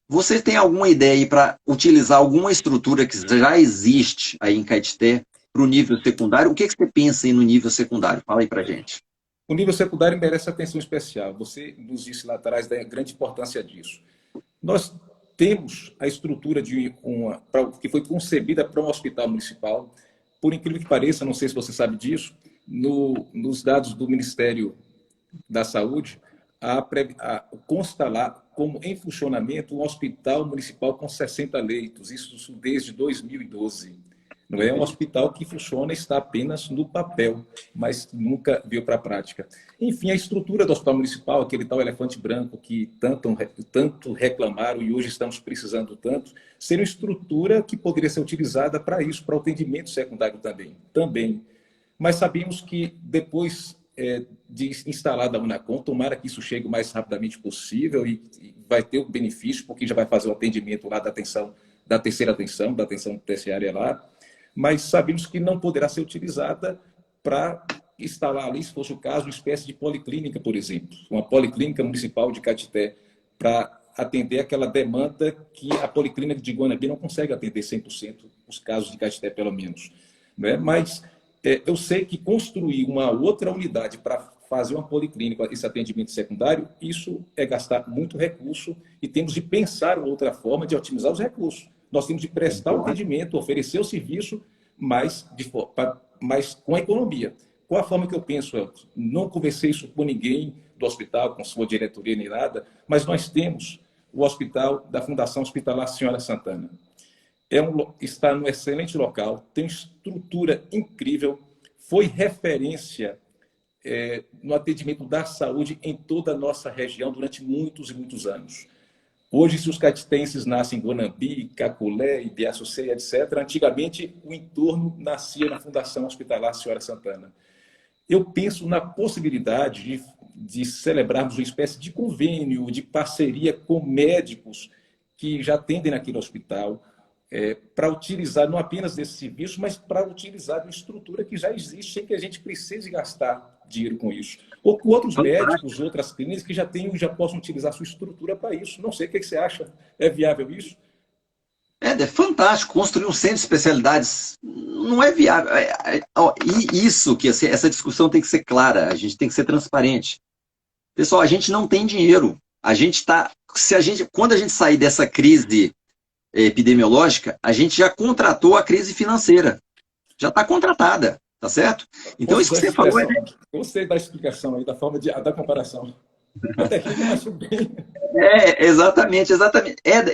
você tem alguma ideia aí para utilizar alguma estrutura que já existe aí em Caetité para o nível secundário? O que você pensa aí no nível secundário? Fala aí para gente. O nível secundário merece atenção especial. Você nos disse lá atrás da grande importância disso. Nós temos a estrutura que foi concebida para um hospital municipal. Por incrível que pareça, não sei se você sabe disso, nos dados do Ministério da Saúde, consta lá como em funcionamento um hospital municipal com 60 leitos, isso desde 2012. Não é um hospital que funciona, está apenas no papel, mas nunca veio para a prática. Enfim, a estrutura do hospital municipal, aquele tal elefante branco que tanto reclamaram e hoje estamos precisando tanto, seria uma estrutura que poderia ser utilizada para isso, para o atendimento secundário também. Mas sabemos que depois de instalada a Unacom, tomara que isso chegue o mais rapidamente possível e vai ter o benefício, porque já vai fazer o atendimento lá da terceira atenção, da atenção terciária lá, mas sabemos que não poderá ser utilizada para instalar ali, se fosse o caso, uma espécie de policlínica, por exemplo, uma policlínica municipal de Caetité, para atender aquela demanda que a policlínica de Guanabí não consegue atender 100% os casos de Caetité, pelo menos. Né? Mas eu sei que construir uma outra unidade para fazer uma policlínica, esse atendimento secundário, isso é gastar muito recurso e temos de pensar outra forma de otimizar os recursos. Nós temos de prestar o atendimento, oferecer o serviço, mas com a economia. Qual a forma que eu penso, Elton? Não conversei isso com ninguém do hospital, com sua diretoria nem nada, mas nós temos o hospital da Fundação Hospitalar Senhora Santana. Está num excelente local, tem estrutura incrível, foi referência no atendimento da saúde em toda a nossa região durante muitos e muitos anos. Hoje, se os caetitenses nascem em Guanambi, Caculé, Ibiaçucê, etc., antigamente o entorno nascia na Fundação Hospitalar Senhora Santana. Eu penso na possibilidade de celebrarmos uma espécie de convênio, de parceria com médicos que já atendem naquele hospital, para utilizar não apenas desse serviço, mas para utilizar uma estrutura que já existe, sem que a gente precise gastar dinheiro com isso. Ou com outros médicos, outras clínicas que já possam utilizar sua estrutura para isso. Não sei, o que você acha? É viável isso? É fantástico. Construir um centro de especialidades não é viável. Essa discussão tem que ser clara, a gente tem que ser transparente. Pessoal, a gente não tem dinheiro. Quando a gente sair dessa crise epidemiológica, a gente já contratou a crise financeira. Já está contratada, tá certo? Então, isso que você falou Gostei da explicação aí, da forma da comparação. Até aqui não achou bem. Exatamente.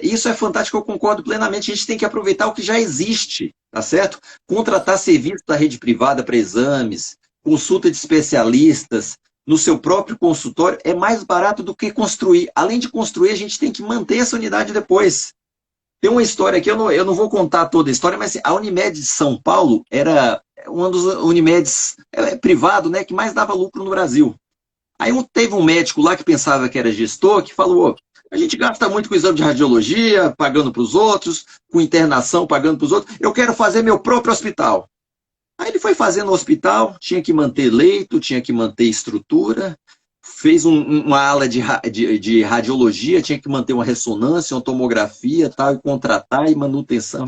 Isso é fantástico, eu concordo plenamente. A gente tem que aproveitar o que já existe, tá certo? Contratar serviço da rede privada para exames, consulta de especialistas, no seu próprio consultório, é mais barato do que construir. Além de construir, a gente tem que manter essa unidade depois. Tem uma história aqui, eu não vou contar toda a história, mas a Unimed de São Paulo era um dos Unimedes privado, né, que mais dava lucro no Brasil. Aí teve um médico lá que pensava que era gestor, que falou, a gente gasta muito com exame de radiologia, pagando para os outros, com internação, pagando para os outros, eu quero fazer meu próprio hospital. Aí ele foi fazendo no hospital, tinha que manter leito, tinha que manter estrutura, fez uma ala de radiologia, tinha que manter uma ressonância, uma tomografia, tal, e contratar e manutenção.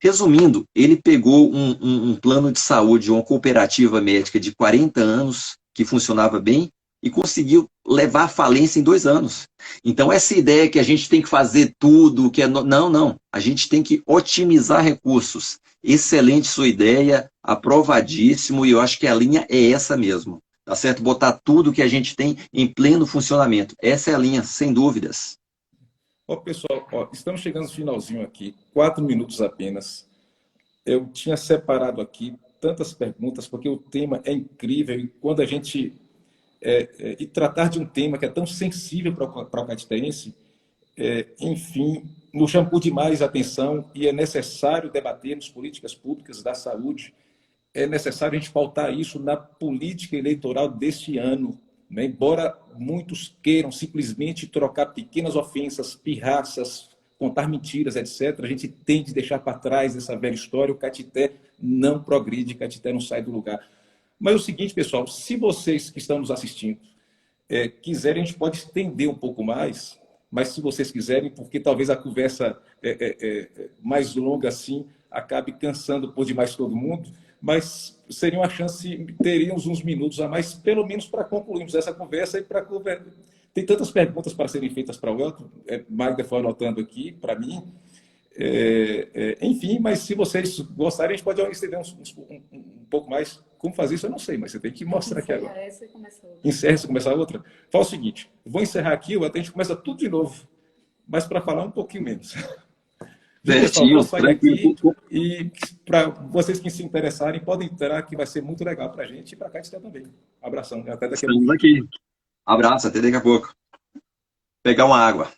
Resumindo, ele pegou um plano de saúde, uma cooperativa médica de 40 anos, que funcionava bem, e conseguiu levar à falência em 2 anos. Então, essa ideia que a gente tem que fazer tudo, que é não, não. A gente tem que otimizar recursos. Excelente sua ideia, aprovadíssimo, e eu acho que a linha é essa mesmo. Tá certo? Botar tudo que a gente tem em pleno funcionamento. Essa é a linha, sem dúvidas. Ó, pessoal, ó, estamos chegando no finalzinho aqui, 4 minutos apenas. Eu tinha separado aqui tantas perguntas, porque o tema é incrível, e quando a gente... e tratar de um tema que é tão sensível para o caetitense, enfim, nos chamou demais a atenção e é necessário debatermos políticas públicas da saúde. É necessário a gente pautar isso na política eleitoral deste ano, né? Embora muitos queiram simplesmente trocar pequenas ofensas, pirraças, contar mentiras, etc., a gente tem de deixar para trás essa velha história. O Caetité não progride, o Caetité não sai do lugar. Mas é o seguinte, pessoal, se vocês que estão nos assistindo quiserem, a gente pode estender um pouco mais, mas se vocês quiserem, porque talvez a conversa mais longa assim acabe cansando por demais todo mundo, mas seria uma chance, teríamos uns minutos a mais, pelo menos para concluirmos essa conversa e para conversar. Tem tantas perguntas para serem feitas para o Elton, Magda foi anotando aqui para mim. Enfim, mas se vocês gostarem, a gente pode estender um pouco mais. Como fazer isso, eu não sei, mas você tem que mostrar aqui agora. Essa e começa outra. Encerra essa e começa a outra. Fala o seguinte, vou encerrar aqui, a gente começa tudo de novo, mas para falar um pouquinho menos. Pessoal, vou sair aqui e para vocês que se interessarem, podem entrar, que vai ser muito legal para a gente e para cá também. Abração, até daqui a pouco. Estamos aqui. Abraço, até daqui a pouco. Pegar uma água.